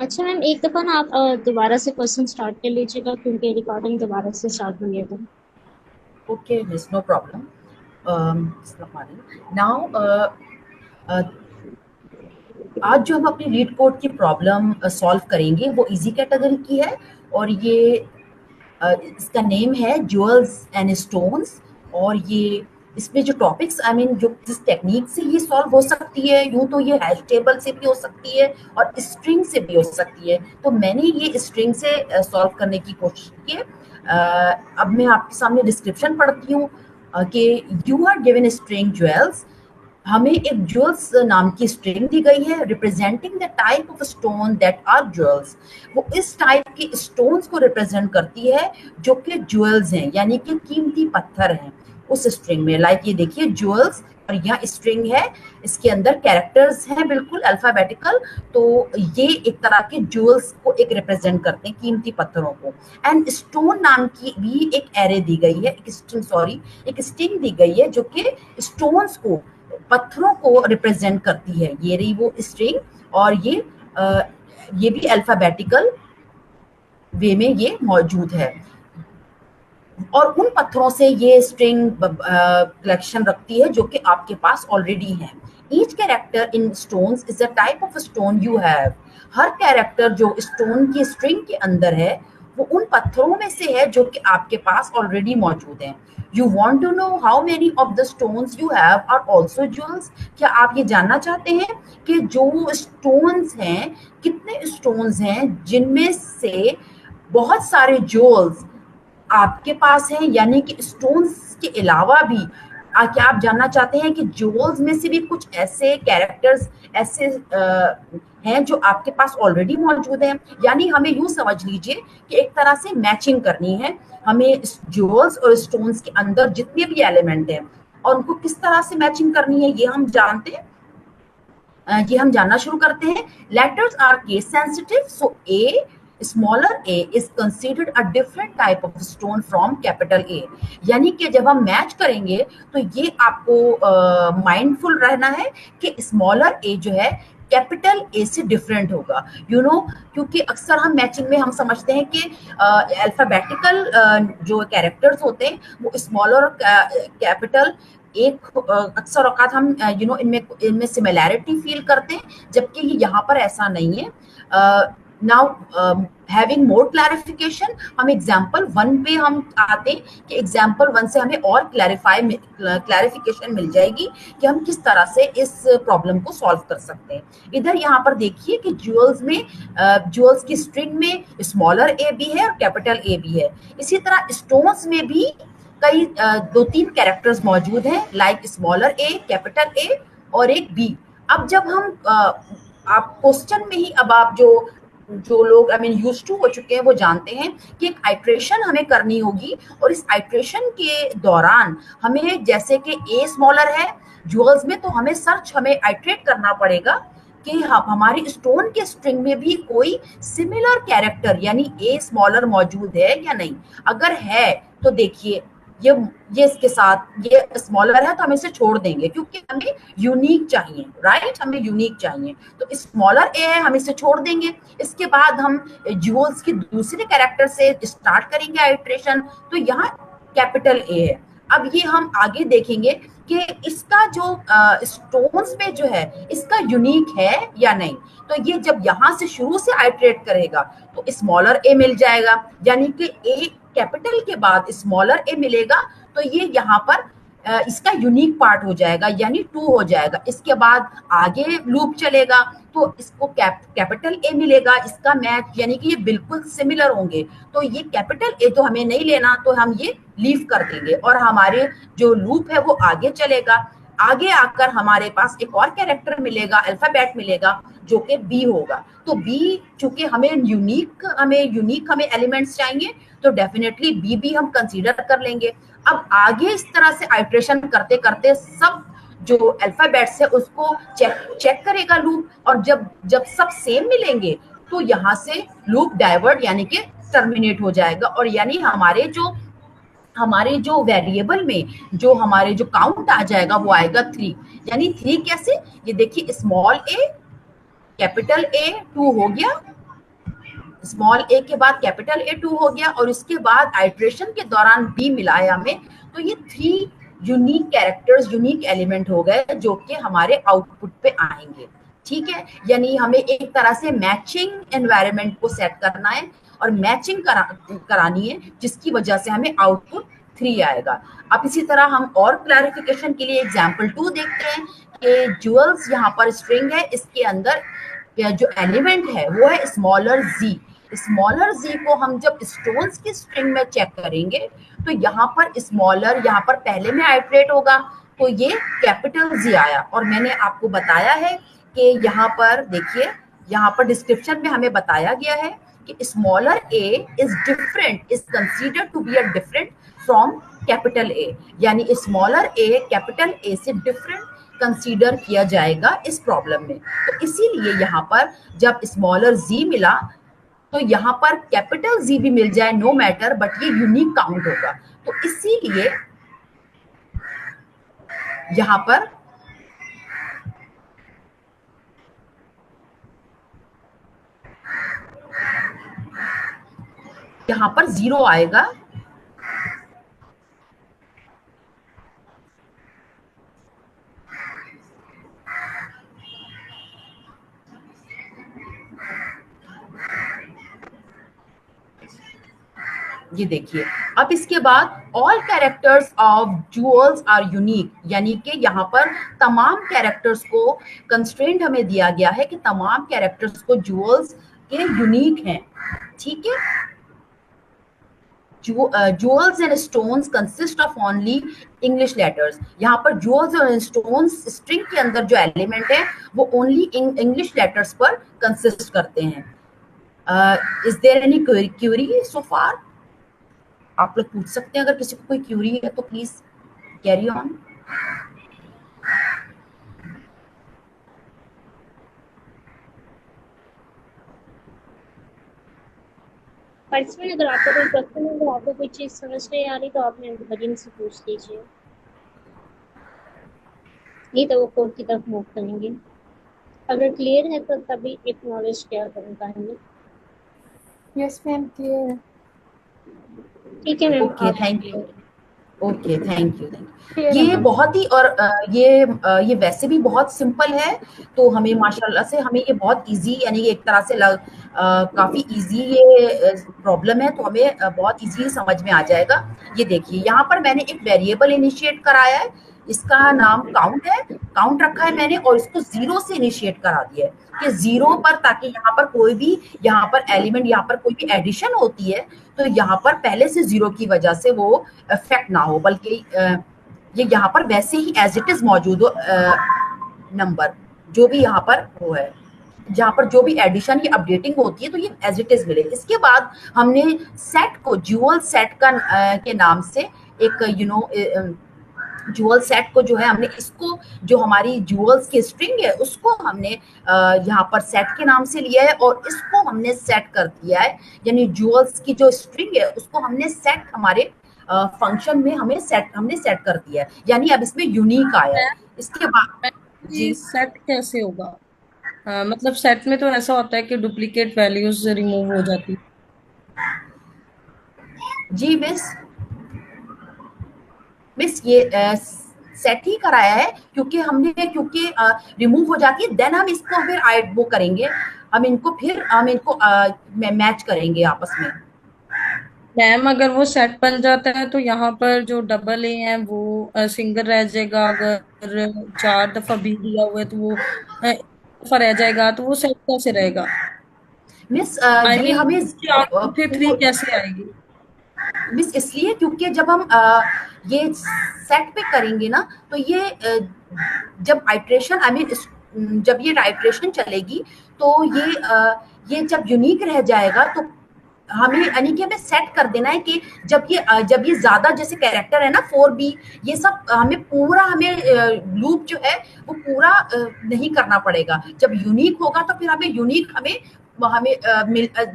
अच्छा मैम, एक दफा ना आप दोबारा से क्वेश्चन स्टार्ट कर लीजिएगा क्योंकि रिकॉर्डिंग दोबारा से स्टार्ट हुई है तो। Okay miss, no problem. Now आज जो हम अपनी लीड कोड की प्रॉब्लम सॉल्व करेंगे वो इजी कैटेगरी की है। और ये इसका नेम है ज्वेल्स एंड स्टोन्स। और ये इसमें जो टॉपिक्स आई मीन जो जिस टेक्निक से ये सॉल्व हो सकती है, यूं तो ये हैश टेबल से भी हो सकती है और स्ट्रिंग से भी हो सकती है। तो मैंने ये स्ट्रिंग से सॉल्व करने की कोशिश की है। अब मैं आपके सामने डिस्क्रिप्शन पढ़ती हूँ कि you are given string jewels. हमें एक ज्वेल्स नाम की स्ट्रिंग दी गई है representing the type of stone that are jewels. वो इस टाइप के स्टोन्स को रिप्रेजेंट करती है जो कि ज्वेल्स हैं, यानी कि कीमती पत्थर हैं उस स्ट्रिंग में। लाइक ये देखिए ज्वेल्स, और यहाँ स्ट्रिंग है, इसके अंदर कैरेक्टर्स हैं बिल्कुल अल्फाबेटिकल। तो ये एक तरह के ज्वेल्स को एक रिप्रेजेंट करते हैं, कीमती पत्थरों को। एंड स्टोन नाम की भी एक एरे दी गई है, एक स्ट्रिंग, सॉरी, एक स्ट्रिंग दी गई है जो कि स्टोन्स को, पत्थरों को रिप्रेजेंट करती है। ये रही वो स्ट्रिंग। और ये भी अल्फाबेटिकल वे में ये मौजूद है। और उन पत्थरों से ये स्ट्रिंग कलेक्शन रखती है जो कि आपके पास ऑलरेडी है। Each character in stones is a type of stone you have. Her character जो स्टोन की स्ट्रिंग के अंदर है वो उन पत्थरों में से है जो कि आपके पास ऑलरेडी मौजूद हैं। You want to know how many of the stones you have are also jewels. क्या आप ये जानना चाहते हैं कि जो स्टोन्स हैं, कितने स्टोन्स हैं जिनमें से बहुत सारे ज्वेल्स आपके पास है, यानी कि स्टोन्स के अलावा भी क्या आप जानना चाहते हैं कि ज्वेल्स में से भी कुछ ऐसे कैरेक्टर्स ऐसे हैं जो आपके पास ऑलरेडी मौजूद हैं। यानी हमें यूं समझ लीजिए कि एक तरह से मैचिंग करनी है हमें ज्वेल्स और स्टोन्स के अंदर जितने भी एलिमेंट हैं, और उनको किस तरह से मैचिंग करनी है ये हम जानते हैं। ये हम जानना शुरू करते हैं। Letters are case sensitive, so A smaller A is considered a different type of stone from capital A. यानी कि जब हम मैच करेंगे तो ये आपको माइंडफुल रहना है कि स्मॉलर ए जो है कैपिटल ए से डिफरेंट होगा। यू नो, क्योंकि अक्सर हम मैचिंग में हम समझते हैं कि अल्फाबेटिकल जो कैरेक्टर्स होते हैं वो स्मॉलर और कैपिटल एक अक्सर औकात हम इनमें इनमें सिमिलैरिटी फील करते हैं, जबकि ये यहाँ पर ऐसा नहीं है। नाउ हैविंग मोर क्लैरिफिकेशन, हम एग्जाम्पल वन पे हम आते हैं कि एग्जाम्पल वन से हमें और क्लैरिफिकेशन मिल जाएगी कि हम किस तरह से इस प्रॉब्लम को सॉल्व कर सकते हैं। इधर यहाँ पर देखिए कि ज्वेल्स में ज्वेल्स की स्ट्रिंग में स्मॉलर ए भी है और कैपिटल ए भी है। इसी तरह स्टोन्स में भी कई दो तीन कैरेक्टर्स मौजूद हैं, like smaller A, capital A और एक बी। अब जब हम आप क्वेश्चन में ही, अब आप जो जो लोग आई मीन यूज टू हो चुके हैं वो जानते हैं कि एक आइट्रेशन हमें करनी होगी। और इस आइट्रेशन के दौरान हमें, जैसे कि ए स्मॉलर है ज्वेल्स में, तो हमें आइट्रेट करना पड़ेगा कि हमारी स्टोन के स्ट्रिंग में भी कोई सिमिलर कैरेक्टर यानी ए स्मॉलर मौजूद है या नहीं। अगर है तो देखिए ये ये इसके साथ ये स्मॉलर है तो हम इसे छोड़ देंगे क्योंकि हमें यूनिक चाहिए, राइट, हमें यूनिक चाहिए। तो स्मॉलर ए है, हम इसे छोड़ देंगे। इसके बाद हम ज्वेल्स की दूसरे कैरेक्टर से स्टार्ट करेंगे आइट्रेशन, तो यहाँ कैपिटल ए है। अब ये हम आगे देखेंगे कि इसका जो स्टोन्स में जो है इसका यूनिक है या नहीं। तो ये जब यहाँ से शुरू से आइट्रेट करेगा तो स्मॉलर ए मिल जाएगा, यानी कि ए कैपिटल के बाद स्मॉलर ए मिलेगा। तो ये यहाँ पर इसका यूनिक पार्ट हो जाएगा, यानी टू हो जाएगा। इसके बाद आगे लूप चलेगा तो इसको कैपिटल ए मिलेगा, इसका मैच, यानी कि ये बिल्कुल सिमिलर होंगे। तो ये कैपिटल ए तो हमें नहीं लेना, तो हम ये लीव कर देंगे और हमारे जो लूप है वो आगे चलेगा। आगे आकर हमारे पास एक और कैरेक्टर मिलेगा, अल्फाबेट मिलेगा जो कि बी होगा। तो बी चूंकि हमें एलिमेंट्स चाहिए, तो डेफिनेटली बी भी हम कंसीडर कर लेंगे। अब आगे इस तरह से आइट्रेशन करते करते सब जो अल्फाबेट्स है उसको चेक करेगा लूप, और जब जब सब सेम मिलेंगे तो यहाँ से लूप डाइवर्ट यानी कि टर्मिनेट हो जाएगा। और यानी हमारे जो वेरिएबल में जो हमारे जो काउंट आ जाएगा वो आएगा 3। यानी 3 कैसे, ये देखिए स्मॉल ए कैपिटल ए 2 हो गया, स्मॉल ए के बाद कैपिटल ए 2 हो गया, और इसके बाद आइट्रेशन के दौरान बी मिला है हमें, तो ये 3 यूनिक कैरेक्टर्स, यूनिक एलिमेंट हो गए जो कि हमारे आउटपुट पे आएंगे। ठीक है, यानी हमें एक तरह से मैचिंग एनवायरनमेंट को सेट करना है और मैचिंग करानी है, जिसकी वजह से हमें आउटपुट 3 आएगा। अब इसी तरह हम और क्लैरिफिकेशन के लिए एग्जाम्पल 2 देखते हैं कि ज्वेल्स यहाँ पर स्ट्रिंग है, इसके अंदर जो एलिमेंट है वो है स्मॉलर जी। स्मॉलर जी को हम जब स्टोन्स की स्ट्रिंग में चेक करेंगे तो यहाँ पर स्मॉलर, यहाँ पर पहले में आइट्रेट होगा, तो ये कैपिटल जी आया। और मैंने आपको बताया है कि यहाँ पर देखिए, यहाँ पर डिस्क्रिप्शन में हमें बताया गया है कि smaller A is different, is considered to be a different from capital A, यानी स्मॉलर ए कैपिटल ए से डिफरेंट कंसीडर किया जाएगा इस प्रॉब्लम में। तो इसीलिए यहाँ पर जब स्मॉलर जी मिला तो यहाँ पर कैपिटल जी भी मिल जाए नो मैटर, बट ये यूनिक काउंट होगा। तो इसीलिए यहाँ पर जीरो आएगा। ये देखिए, अब इसके बाद all characters of jewels are unique, यानी कि यहाँ पर तमाम कैरेक्टर्स को कंस्ट्रेंट हमें दिया गया है कि तमाम कैरेक्टर्स को जूल्स के यूनिक हैं। ठीक है, jewels and stones consist of only English letters। यहाँ पर jewels और stones string के अंदर जो एलिमेंट है वो ओनली इंग्लिश लेटर्स पर कंसिस्ट करते हैं। इज देयर एनी क्यूरी सो फार? आप लोग पूछ सकते हैं, अगर किसी को कोई क्यूरी है तो प्लीज कैरी ऑन। पार्टिसिपेंट, अगर आपको कोई क्वेश्चन है, अगर आपको कोई चीज समझ नहीं आ रही तो आप मरीन से पूछ लीजिए, नहीं तो वो कोड की तरफ मूव करेंगे। अगर क्लियर है तो तभी एक्नॉलेज किया करूँगा हमें। यस मैम, क्लियर है। ठीक है ma'am, okay thank you. Okay thank you. Clear ये है। बहुत ही, और ये वैसे भी बहुत सिंपल है, तो हमें माशाल्लाह से हमें ये बहुत इजी, यानी एक तरह से काफी इजी ये प्रॉब्लम है, तो हमें बहुत इजी समझ में आ जाएगा। ये देखिए, यहाँ पर मैंने एक वेरिएबल इनिशिएट कराया है, इसका नाम काउंट है, काउंट रखा है मैंने, और इसको 0 से इनिशिएट करा दिया है कि 0 पर, ताकि यहाँ पर कोई भी, यहाँ पर एलिमेंट, यहाँ पर कोई भी एडिशन होती है तो यहाँ पर पहले से 0 की वजह से वो इफेक्ट ना हो, बल्कि ये यहाँ पर वैसे ही एज इट इज मौजूद हो नंबर, जो भी यहाँ पर वो है, जहाँ पर जो भी एडिशन या अपडेटिंग होती है तो ये एज इट इज मिले। इसके बाद हमने सेट को ज्यूअल सेट का के नाम से एक ज्यूअल सेट को जो है हमने इसको, जो हमारी ज्यूअल्स की स्ट्रिंग है उसको हमने यहाँ पर सेट के नाम से लिया है, और इसको हमने सेट कर दिया है, यानी ज्यूअल्स की जो स्ट्रिंग है उसको हमने सेट, हमारे फंक्शन में हमने सेट कर दिया है, यानी अब इसमें यूनिक आया है। इसके बाद जी, सेट कैसे होगा? मतलब सेट में तो ऐसा होता है कि डुप्लीकेट वैल्यूज रिमूव हो जाती है। जी मिस ये सेट ही कराया है, क्योंकि रिमूव हो जाती है, देन हम इसको फिर वो करेंगे, हम इनको मैच करेंगे आपस में। मैम, अगर वो सेट बन जाता है तो यहाँ पर जो डबल ए है वो सिंगल रह जाएगा, अगर 4 दफा बी दिया हुआ है तो वो एक दफा रह जाएगा, तो वो सेट कैसे रहेगा? मिस आई ये मीन हमें फिर 3 कैसे आएगी? मिस इसलिए क्योंकि जब हम ये सेट पे करेंगे ना, तो ये जब आइट्रेशन, जब ये आइट्रेशन चलेगी तो ये जब यूनिक रह जाएगा तो हमें, यानी कि हमें सेट कर देना है कि जब ये ज्यादा, जैसे कैरेक्टर है ना 4B, ये सब हमें पूरा, हमें लूप जो है वो पूरा नहीं करना पड़ेगा। जब यूनिक होगा तो फिर हमें यूनिक, हमें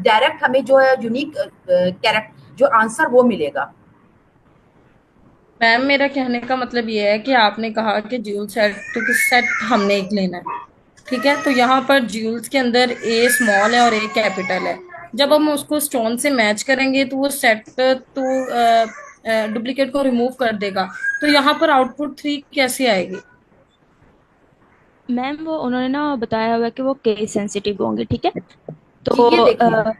डायरेक्ट हमें जो है यूनिक कैरेक्टर, जो आंसर वो मिलेगा। मैम, मेरा कहने का मतलब ये है कि आपने कहा कि ड्यूल सेट, तो सेट हमने एक लेना है, ठीक है, तो यहाँ पर ज्यूल्स के अंदर ए स्मॉल है और ए कैपिटल है। जब हम उसको स्टोन से मैच करेंगे तो वो सेट तो डुप्लीकेट को रिमूव कर देगा। तो यहाँ पर आउटपुट 3 कैसे आएगी? मैम वो उन्होंने ना बताया हुआ है कि वो केस सेंसिटिव होंगे, ठीक है। जी तो ये देखिए।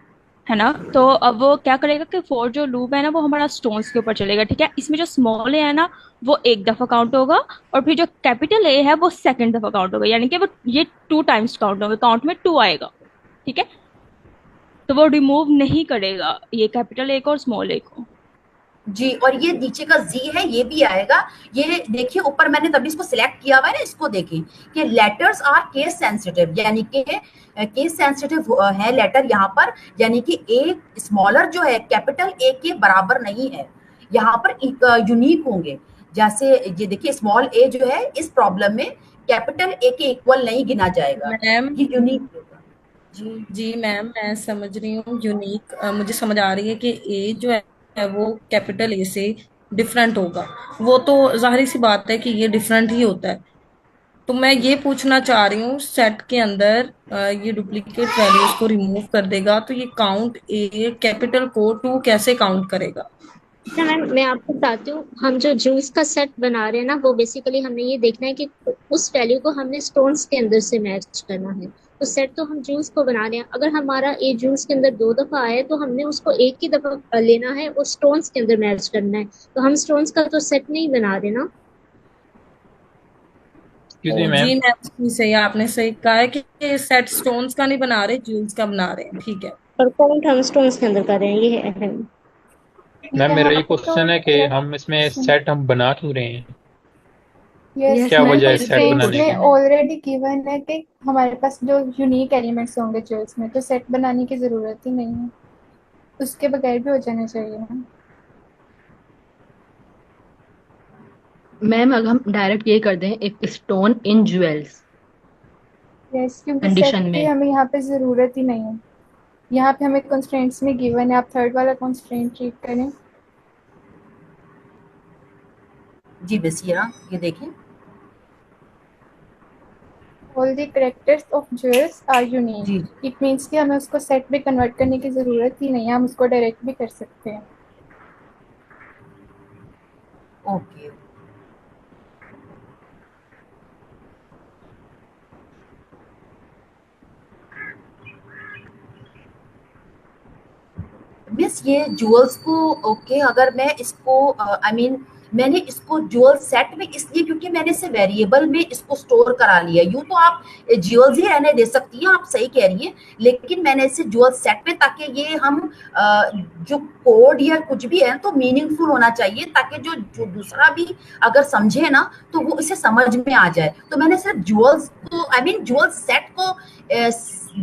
है ना, तो अब वो क्या करेगा कि फोर जो लूप है ना वो हमारा स्टोन्स के ऊपर चलेगा, ठीक है। इसमें जो स्मॉल ए है ना वो एक दफा काउंट होगा, और फिर जो कैपिटल ए है वो सेकंड दफा काउंट होगा, यानी कि वो ये 2 टाइम्स काउंट होगा, काउंट में 2 आएगा, ठीक है। तो वो रिमूव नहीं करेगा ये कैपिटल ए को और स्मॉल ए को। जी, और ये नीचे का जी है ये भी आएगा। ये देखिए ऊपर मैंने तभी इसको सिलेक्ट किया हुआ है ना, इसको देखें कि लेटर्स आर केस सेंसिटिव, यानी कि केस सेंसिटिव है लेटर यहाँ पर, यानी कि ए स्मॉलर जो है कैपिटल ए के बराबर नहीं है, यहाँ पर यूनिक होंगे। जैसे ये देखिए स्मॉल ए जो है इस प्रॉब्लम में कैपिटल ए के इक्वल नहीं गिना जाएगा, मैम ये यूनिक होगा। जी जी मैम, मैं समझ रही हूँ यूनिक, मुझे समझ आ रही है कि ए जो है वो कैपिटल ए से डिफरेंट होगा। वो तो जाहिर सी बात है कि ये डिफरेंट ही होता है। तो मैं ये पूछना चाह रही हूँ, सेट के अंदर ये डुप्लीकेट वैल्यूज को रिमूव कर देगा तो ये काउंट ए कैपिटल को 2 कैसे काउंट करेगा? अच्छा मैम, मैं आपको बताती हूँ, हम जो जूस का सेट बना रहे हैं ना, वो बेसिकली हमने ये देखना है कि उस वैल्यू को हमने स्टोन्स के अंदर से मैच करना है। तो सेट तो हम जूस को बना रहे हैं, अगर हमारा ए जूस के अंदर 2 दफा आए तो हमने उसको एक ही दफा लेना है और स्टोन्स के अंदर मैच करना है। तो हम स्टोन्स का तो सेट नहीं बना रहे ना। Excuse me ma'am. जी मैम, जी सही, आपने सही कहा है कि सेट स्टोन्स का नहीं बना रहे, जूल्स का बना रहे हैं, ठीक है। और काउंट हम स्टोन्स के अंदर कर रहे हैं, ये है अहम। मैम मेरा यहाँ ये पे तो क्वेश्चन है कि हम इसमें सेट हम बना क्यों रहे हैं? यस क्या मैम, वजह है सेट कंस्ट्रेंट्स बनाने में की? ऑलरेडी गिवन है कि हमारे पास जो यूनिक एलिमेंट्स होंगे ज्वेल्स में, तो सेट बनाने की जरूरत ही नहीं है, उसके बगैर भी हो जाना चाहिए मैम। मैम अगर हम डायरेक्ट ये कर दें if stone in jewels yes, क्योंकि सेट कंडीशन की में। हमें यहाँ पे जरूरत ही नहीं है। यहाँ पे हमें कंस्ट्रेंट्स में गिवन है, आप थर्ड वाला कंस्ट्रेंट ट्रीट करें। जी बसिया ये देखें। All the characters of jewels are unique. जी इट मीन्स कि हमें उसको सेट में कन्वर्ट करने की जरूरत ही नहीं है, हम उसको डायरेक्ट भी कर सकते हैं। ओके। मिस ये ज्वेल्स को ओके, अगर मैं इसको आई मीन मैंने इसको ज्वेल सेट में इसलिए क्योंकि मैंने इसे वेरिएबल में इसको स्टोर करा लिया। यूं तो आप ज्वेल्स ही रहने दे सकती हैं, आप सही कह रही हैं, लेकिन मैंने इसे ज्वेल सेट में ताकि ये हम जो कोड या कुछ भी है तो मीनिंगफुल होना चाहिए, ताकि जो जो दूसरा भी अगर समझे ना तो वो इसे समझ में आ जाए। तो मैंने सिर्फ ज्वेल्स को आई मीन ज्वेल सेट को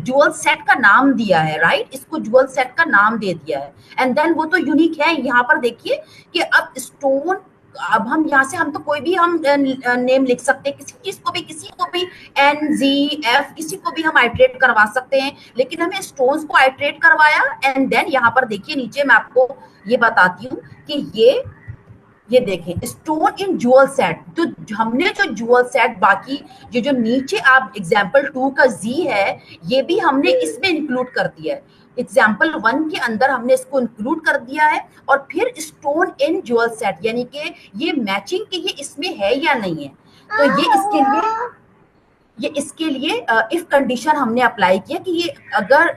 ज्वेल सेट का नाम दिया है, राइट, इसको ज्वेल सेट का नाम दे दिया है। एंड देन वो तो यूनिक है। यहाँ पर देखिए कि अब स्टोन, अब हम यहाँ से हम तो कोई भी हम नेम लिख सकते हैं, किसी को भी एन जी एफ किसी को भी हम आइट्रेट करवा सकते हैं, लेकिन हमें स्टोन्स को आइट्रेट करवाया। एंड देन यहाँ पर देखिए नीचे मैं आपको ये बताती हूँ कि ये देखें स्टोन इन ज्वेल सेट, तो हमने जो ज्वेल सेट बाकी ये जो नीचे आप एग्जाम्पल 2 का जी है ये भी हमने इसमें इंक्लूड कर दिया है, एग्जाम्पल 1 के अंदर हमने इसको इंक्लूड कर दिया है। और फिर स्टोन इन ज्वेल सेट यानी कि ये मैचिंग के ये इसमें है या नहीं है, तो ये इसके लिए इफ कंडीशन हमने अप्लाई किया कि ये अगर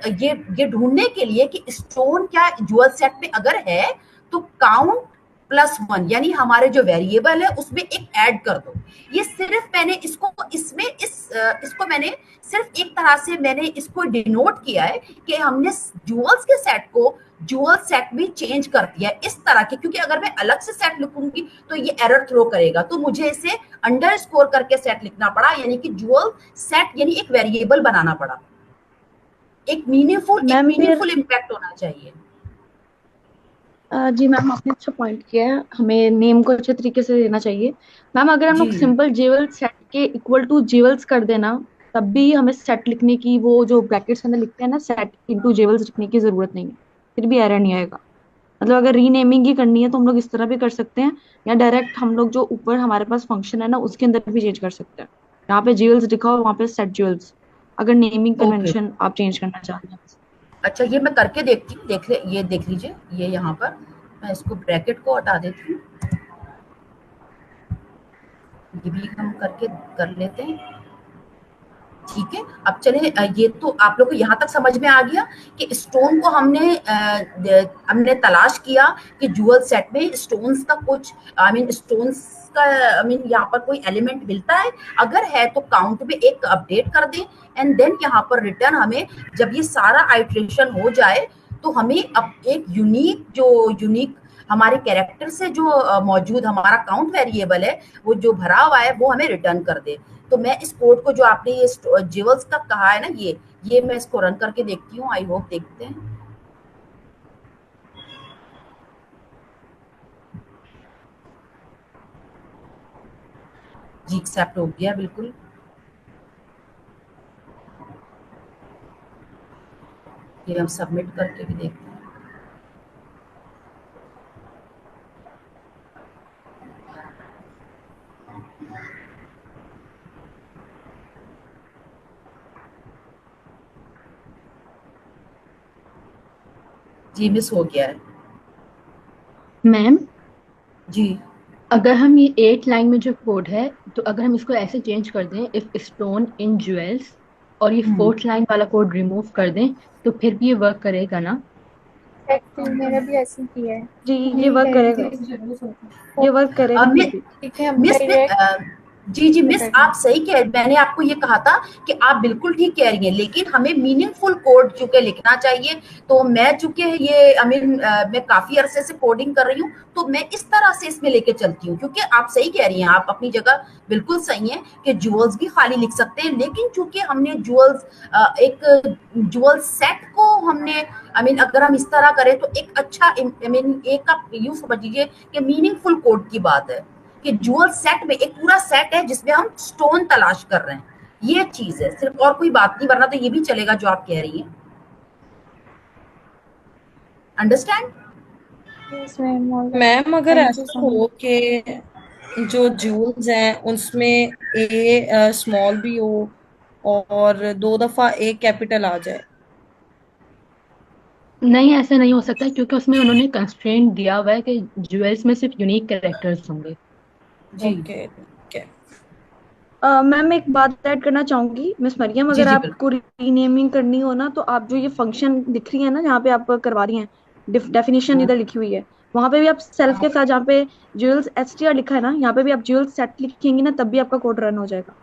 ये ढूंढने के लिए कि स्टोन क्या ज्वेल सेट में अगर है तो काउंट +1 यानी हमारे जो वेरिएबल है उसमें एक ऐड कर दो। ये सिर्फ मैंने इसको इसमें इसको मैंने सिर्फ एक तरह से मैंने इसको डिनोट किया है कि हमने ज्वेल्स के सेट को ज्वेल सेट में चेंज कर दिया है इस तरह के, क्योंकि अगर मैं अलग से सेट लिखूंगी तो ये एरर थ्रो करेगा, तो मुझे इसे अंडरस्कोर करके सेट लिखना पड़ा, यानी कि ज्वेल सेट यानी एक वेरिएबल बनाना पड़ा। एक मीनिंगफुल इम्पैक्ट होना चाहिए। जी मैम, आपने अच्छा पॉइंट किया है, हमें नेम को अच्छे तरीके से देना चाहिए। मैम अगर हम लोग जी सिंपल जेवल सेट के इक्वल टू जेवल्स कर देना, तब भी हमें सेट लिखने की, वो जो ब्रैकेट्स के अंदर लिखते हैं ना सेट इनटू जेवल्स, लिखने की जरूरत नहीं है, फिर भी एरर नहीं आएगा। मतलब अगर रीनेमिंग ही करनी है तो हम लोग इस तरह भी कर सकते हैं, या डायरेक्ट हम लोग जो ऊपर हमारे पास फंक्शन है ना उसके अंदर भी चेंज कर सकते हैं। यहाँ पे ज्वेल्स लिखा हो वहाँ पे सेट ज्वेल्स, अगर नेमिंग ओके कन्वेंशन आप चेंज करना चाह रहे हैं। अच्छा, ये मैं करके देखती हूँ, ये देख लीजिए, ये यहाँ पर मैं इसको ब्रैकेट को हटा देती हूँ, ये भी हम करके कर लेते हैं। ठीक है, अब चले, ये तो आप लोग को यहाँ तक समझ में आ गया कि स्टोन को हमने तलाश किया कि जूअल सेट में स्टोन्स का कुछ, आई मीन स्टोन्स का, आई मीन यहाँ पर कोई एलिमेंट मिलता है, अगर है तो काउंट में एक अपडेट कर दें, एंड देन यहाँ पर रिटर्न हमें, जब ये सारा आइट्रेशन हो जाए तो हमें अब एक यूनिक हमारे कैरेक्टर से जो मौजूद हमारा काउंट वेरिएबल है, वो जो भरा हुआ है वो हमें रिटर्न कर दे। तो मैं इस कोड को, जो आपने ये जेवल्स का कहा है ना, ये मैं इसको रन करके देखती हूँ, आई होप देखते हैं। जी एक्सेप्ट हो गया बिल्कुल। ये हम सबमिट करके भी देखते हैं। जी मिस हो गया है मैम जी। अगर हम ये 8 लाइन में जो कोड है, तो अगर हम इसको ऐसे चेंज कर दें, इफ स्टोन इन ज्वेल्स, और ये 4th लाइन वाला कोड रिमूव कर दें, तो फिर भी ये वर्क करेगा ना? मेरा भी ऐसे किया है जी ये वर्क करेगा, ये वर्क करेगा फिर भी। ठीक है, हम मिस डायरेक्ट जी मिस, आप सही कह, मैंने आपको ये कहा था कि आप बिल्कुल ठीक कह रही हैं, लेकिन हमें मीनिंगफुल कोड चूंकि लिखना चाहिए, तो मैं चूंकि ये आई मीन मैं काफी अरसे से कोडिंग कर रही हूँ, तो मैं इस तरह से इसमें लेके चलती हूँ, क्योंकि आप सही कह रही हैं, आप अपनी जगह बिल्कुल सही हैं कि जूअल्स भी खाली लिख सकते हैं, लेकिन चूंकि हमने एक जूअल सेट को हमने, आई मीन अगर हम इस तरह करें तो एक अच्छा, आई मीन एक आप यूं समझ लीजिए कि मीनिंगफुल कोड की बात है कि जूअल सेट में एक पूरा सेट है जिसमें हम स्टोन तलाश कर रहे हैं, ये चीज है, सिर्फ और कोई बात नहीं, वरना तो ये भी चलेगा जो आप कह रही हैं। Understand ma'am? अगर ऐसा हो कि जो जूल्स हैं उसमें ए स्मॉल भी हो और 2 दफा ए कैपिटल आ जाए? नहीं, ऐसा नहीं हो सकता, क्योंकि उसमें उन्होंने कंस्ट्रेंट दिया हुआ है कि ज्वेल्स में सिर्फ यूनिक कैरेक्टर्स होंगे। जी ओके। मैम एक बात ऐड करना चाहूंगी, मिस मरियम, जी अगर जी आपको रीनेमिंग करनी हो ना, तो आप जो ये फंक्शन दिख रही है ना, जहाँ पे आप करवा रही हैं, डेफिनेशन इधर लिखी हुई है, वहां पे भी आप सेल्फ के साथ, जहाँ पे ज्वेल्स एसटीआर लिखा है ना, यहाँ पे भी आप ज्वेल्स सेट लिखेंगी ना, तब भी आपका कोड रन हो जाएगा।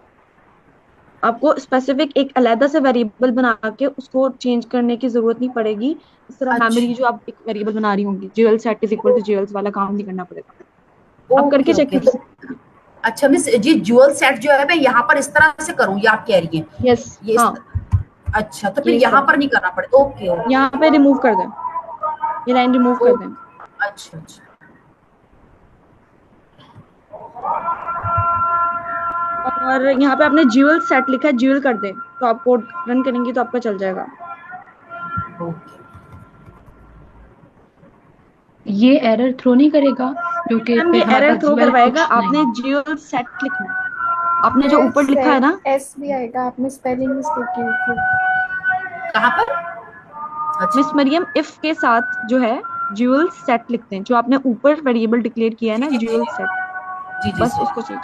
आपको स्पेसिफिक एक अलग से वेरिएबल बना के उसको चेंज करने की जरूरत नहीं पड़ेगी। इस तरह मेमोरी जो आप एक वेरिएबल बना रही होंगी, jewel set is equal to jewels वाला काम नहीं करना पड़ेगा। आप करके चेक कीजिए। अच्छा मिस जी, जूअल सेट जो है मैं यहाँ पर इस तरह से करूँ, ये आप कह रही हैं? यस, ये हाँ, अच्छा, तो फिर यहाँ पर नहीं करना पड़े? ओके ओके, यहाँ पे रिमूव कर दें, ये लाइन रिमूव कर दें। अच्छा अच्छा, और यहाँ पे आपने ज्वेल सेट लिखा है, ज्वेल कर दें, तो आप कोड रन करेंगी तो आपका चल जाएगा। ओके। ये एरर थ्रो नहीं करेगा? क्योंकि मैम ये एरर थ्रो करवाएगा, आपने ज्वेल सेट लिखना है, आपने जो ऊपर लिखा है ना, एस भी आएगा, आपने स्पेलिंग मिस्टेक की थी। कहाँ पर? मिस मरियम, इफ के साथ जो है ज्वेल सेट लिखते हैं, जो आपने ऊपर वेरिएबल डिक्लेयर किया है ना, ज्वेल सेट, जी बस उसको चेंज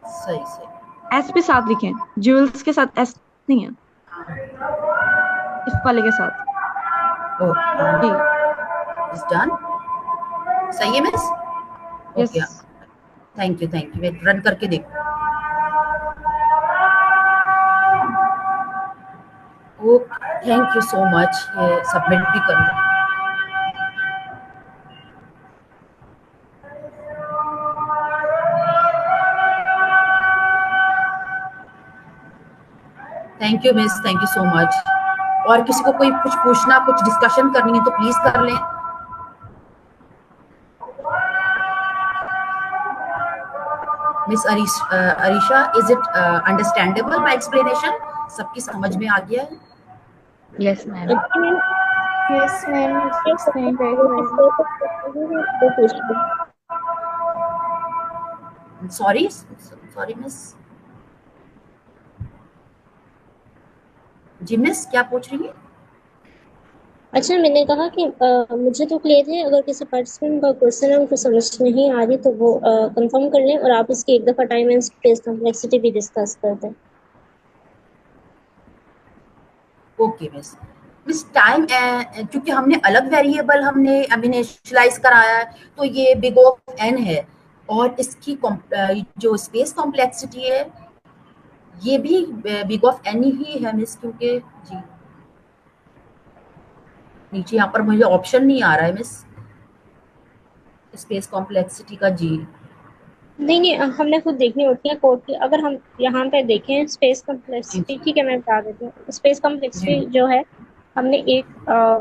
सही सही। एस पे साथ लिखें, ज्वेल्स के साथ एस नहीं है, इस वाले के साथ। ओके, इज डन, सही है मिस? यस, थैंक यू मैं रन करके देखूँ। Okay, thank you so much, ये सबमिट भी कर लो। Thank you miss, thank you so much. और किसी को कोई कुछ पूछना, कुछ डिस्कशन करनी है तो प्लीज कर लें। Miss Arisha, is it understandable my explanation? सबकी समझ में आ गया है? Yes ma'am. Yes ma'am, explain very well. Sorry sorry miss, जी मिस क्या पूछ रही है? अच्छा, मैंने कहा कि मुझे तो क्लियर है। अगर किसी पार्टिसिपेंट का क्वेश्चन है उनको समझ नहीं आ रही तो वो कंफर्म कर लें और आप इसकी एक दफा टाइम एंड स्पेस कॉम्प्लेक्सिटी भी डिस्कस कर दें। Okay miss. मिस टाइम क्योंकि हमने अलग वेरिएबल हमने अभी इनिशियलाइज कराया है, तो ये बिग ऑफ एन है, और इसकी जो स्पेस कॉम्प्लेक्सिटी है ये भी बिग ऑफ एन ही है मिस, क्योंकि जी नीचे यहाँ पर मुझे ऑप्शन नहीं आ रहा है मिस स्पेस कॉम्प्लेक्सिटी का। जी नहीं नहीं, हमने खुद देखनी होती है कोड की। अगर हम यहाँ पे देखें स्पेस जी कॉम्प्लेक्सिटी, ठीक है मैं बता देती हूँ। स्पेस जी कॉम्प्लेक्सिटी जो है, हमने एक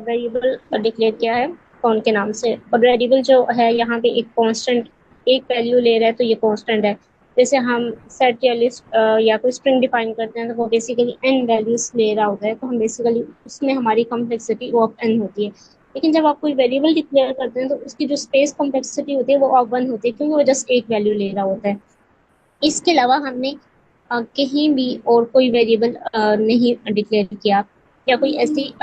वेरिएबल डिक्लेयर किया है कौन के नाम से, और वेरिएबल जो है यहाँ पे एक कांस्टेंट एक वैल्यू ले रहा है, तो ये कांस्टेंट है। जैसे हम सेट या लिस्ट या कोई स्ट्रिंग डिफाइन करते हैं तो वो बेसिकली एन वैल्यूज ले रहा होता है, तो हम बेसिकली उसमें हमारी कॉम्प्लेक्सिटी वो ऑफ एन होती है। लेकिन जब आप कोई वेरिएबल डिक्लेयर करते हैं तो उसकी जो स्पेस कॉम्प्लेक्सिटी होती है वो ऑफ वन होती है, क्योंकि वो जस्ट एक वैल्यू ले रहा होता है। इसके अलावा हमने कहीं भी और कोई वेरिएबल नहीं डिक्लेयर किया, या कोई ऐसी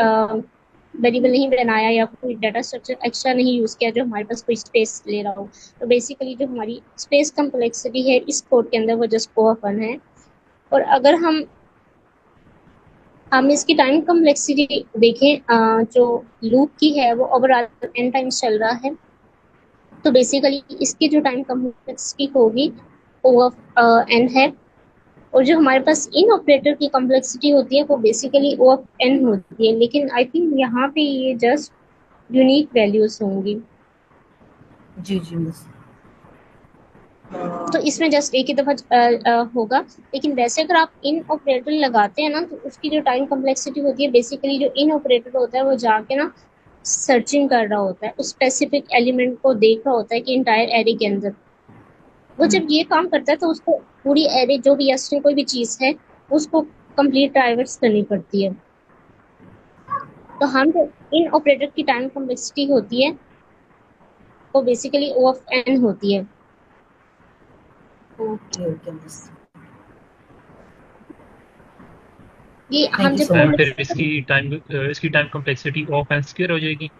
वेरिएबल नहीं बनाया, या कोई डाटा स्ट्रक्चर एक्स्ट्रा नहीं यूज किया जो हमारे पास कोई स्पेस ले रहा हो। तो बेसिकली जो हमारी स्पेस कॉम्प्लेक्सिटी है इस कोड के अंदर वो जस्ट ओ ऑफ वन है। और अगर हम इसकी टाइम कॉम्प्लेक्सिटी देखें, जो लूप की है वो ओवरऑल n टाइम्स चल रहा है, तो बेसिकली इसकी जो टाइम कॉम्प्लेक्सिटी होगी ओ ऑफ n है। और जो हमारे पास इन ऑपरेटर की कॉम्प्लेक्सिटी होती है वो बेसिकली ओ ऑफ n होती है, लेकिन आई थिंक यहाँ पे ये जस्ट यूनिक वैल्यूज होंगी। जी जी मिस। तो इसमें जस्ट एक ही दफा होगा। लेकिन वैसे अगर आप इन ऑपरेटर लगाते हैं ना, तो उसकी जो टाइम कॉम्प्लेक्सिटी होती है, बेसिकली जो इन ऑपरेटर होता है वो जाके ना सर्चिंग कर रहा होता है, उस स्पेसिफिक एलिमेंट को देख रहा होता है कि इंटायर एरे के अंदर। वो जब ये काम करता है तो उसको पूरी एरे जो भी स्ट्रिंग कोई भी चीज है उसको कंप्लीट ट्राइवर्स करनी पड़ती है। तो हम जो इन ऑपरेटर की टाइम कॉम्प्लेक्सिटी होती है वो बेसिकली ओ ऑफ एन होती है। ओके ओके मिस, ये हम थैंक यू जब सो मैम मच। फिर इसकी time complexity of N square हो जाएगी।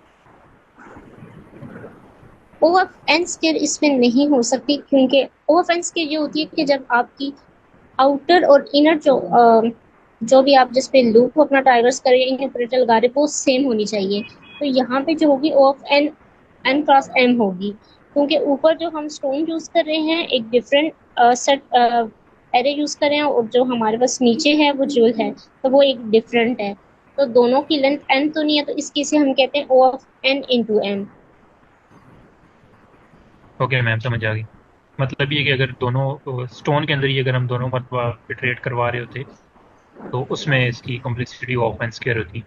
ओ ऑफ एन स्क्वायर इसमें नहीं हो सकती, क्योंकि ओ ऑफ एन स्क्वायर ये होती है कि जब आपकी आउटर और इनर जो भी आप जिस पे लूप को अपना ट्राइवर्स कर रहे हैं, इन ऑपरेटर लगा रहे हैं, वो सेम होनी चाहिए। तो यहाँ पे जो होगी O of N N cross M होगी, क्योंकि ऊपर जो हम स्टोन यूज कर रहे हैं एक डिफरेंट सेट एरे यूज कर रहे हैं, और जो हमारे पास नीचे है वो ज्वेल है तो वो एक डिफरेंट है। तो दोनों की लेंथ एन तो नहीं है, तो इसकी से हम कहते हैं O of N into N. Okay ma'am समझ आ गई। मतलब ये कि अगर दोनों स्टोन के अंदर ही अगर हम दोनों मरतबा इटरेट करवा रहे होते तो उसमें इसकी कॉम्प्लेक्सिटी ऑफ एन स्क्वायर होती,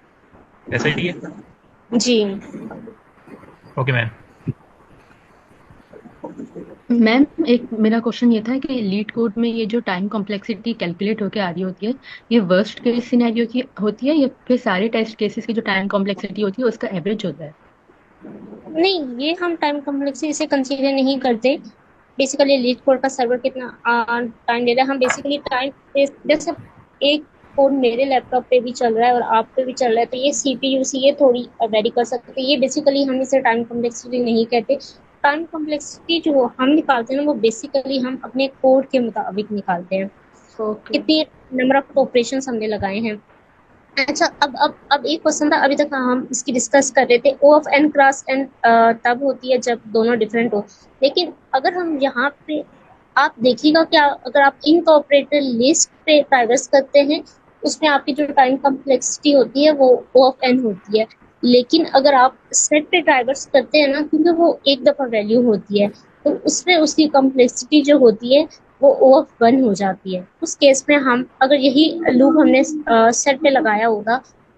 ऐसा ही है। जी ओके मैम। मैम एक मेरा क्वेश्चन ये था कि लीड कोड में ये जो टाइम कॉम्प्लेक्सिटी कैलकुलेट होके आ रही होती है, ये वर्स्ट केस सिनेरियो की होती है या फिर सारे टेस्ट केसेस की जो टाइम कॉम्प्लेक्सिटी होती है उसका एवरेज होता है? नहीं, ये हम टाइम कॉम्प्लेक्सिटी से कंसीडर नहीं करते। बेसिकली लीड कोड का सर्वर कितना टाइम ले रहा है, हम बेसिकली टाइम, जैसे एक कोड मेरे लैपटॉप पे भी चल रहा है और आप पे भी चल रहा है, तो ये सीपीयू से ये थोड़ी वेरी कर सकते हैं। ये बेसिकली हम इसे टाइम कॉम्प्लेक्सिटी नहीं कहते। टाइम कॉम्प्लेक्सिटी जो हम निकालते हैं ना वो बेसिकली हम अपने कोड के मुताबिक निकालते हैं, ओके। कितनी नंबर ऑफ ऑपरेशन हमने लगाए हैं। अच्छा, अब एक क्वेश्चन था, अभी तक हम इसकी डिस्कस कर रहे थे, ओ ऑफ एन क्रॉस एन तब होती है जब दोनों डिफरेंट हो। लेकिन अगर हम यहाँ पे आप देखिएगा क्या, अगर आप इनकॉर्पोरेटेड लिस्ट पे ट्राइवर्स करते हैं उसमें आपकी जो टाइम कॉम्प्लेक्सिटी होती है वो ओ ऑफ एन होती है। लेकिन अगर आप सेट पे ट्राइवर्स करते हैं ना, क्योंकि वो एक दफा वैल्यू होती है, तो उसमें उसकी कॉम्प्लेक्सिटी जो होती है वो ओ ऑफ वन हो जाती है। उस केस में हम अगर यही लूप हमने सेट पे लगाया होगा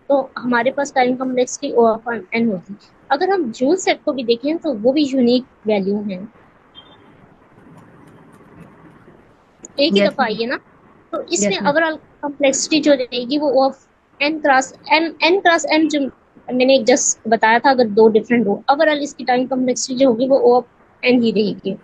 तो हमारे पास time complexity O of N होगी। अगर हम जूल सेट को भी देखें तो वो भी यूनिक वैल्यू है, एक ही यस दफा आई मैम। है ना। तो इसमें यस मैम। ओवरऑल कॉम्प्लेक्सिटी जो रहेगी वो ऑफ एन क्रॉस एम जो मैंने जस्ट बताया था, अगर दो डिफरेंट हो, ओवरऑल इसकी टाइम कॉम्प्लेक्सिटी जो होगी वो ऑफ एन ही रहेगी।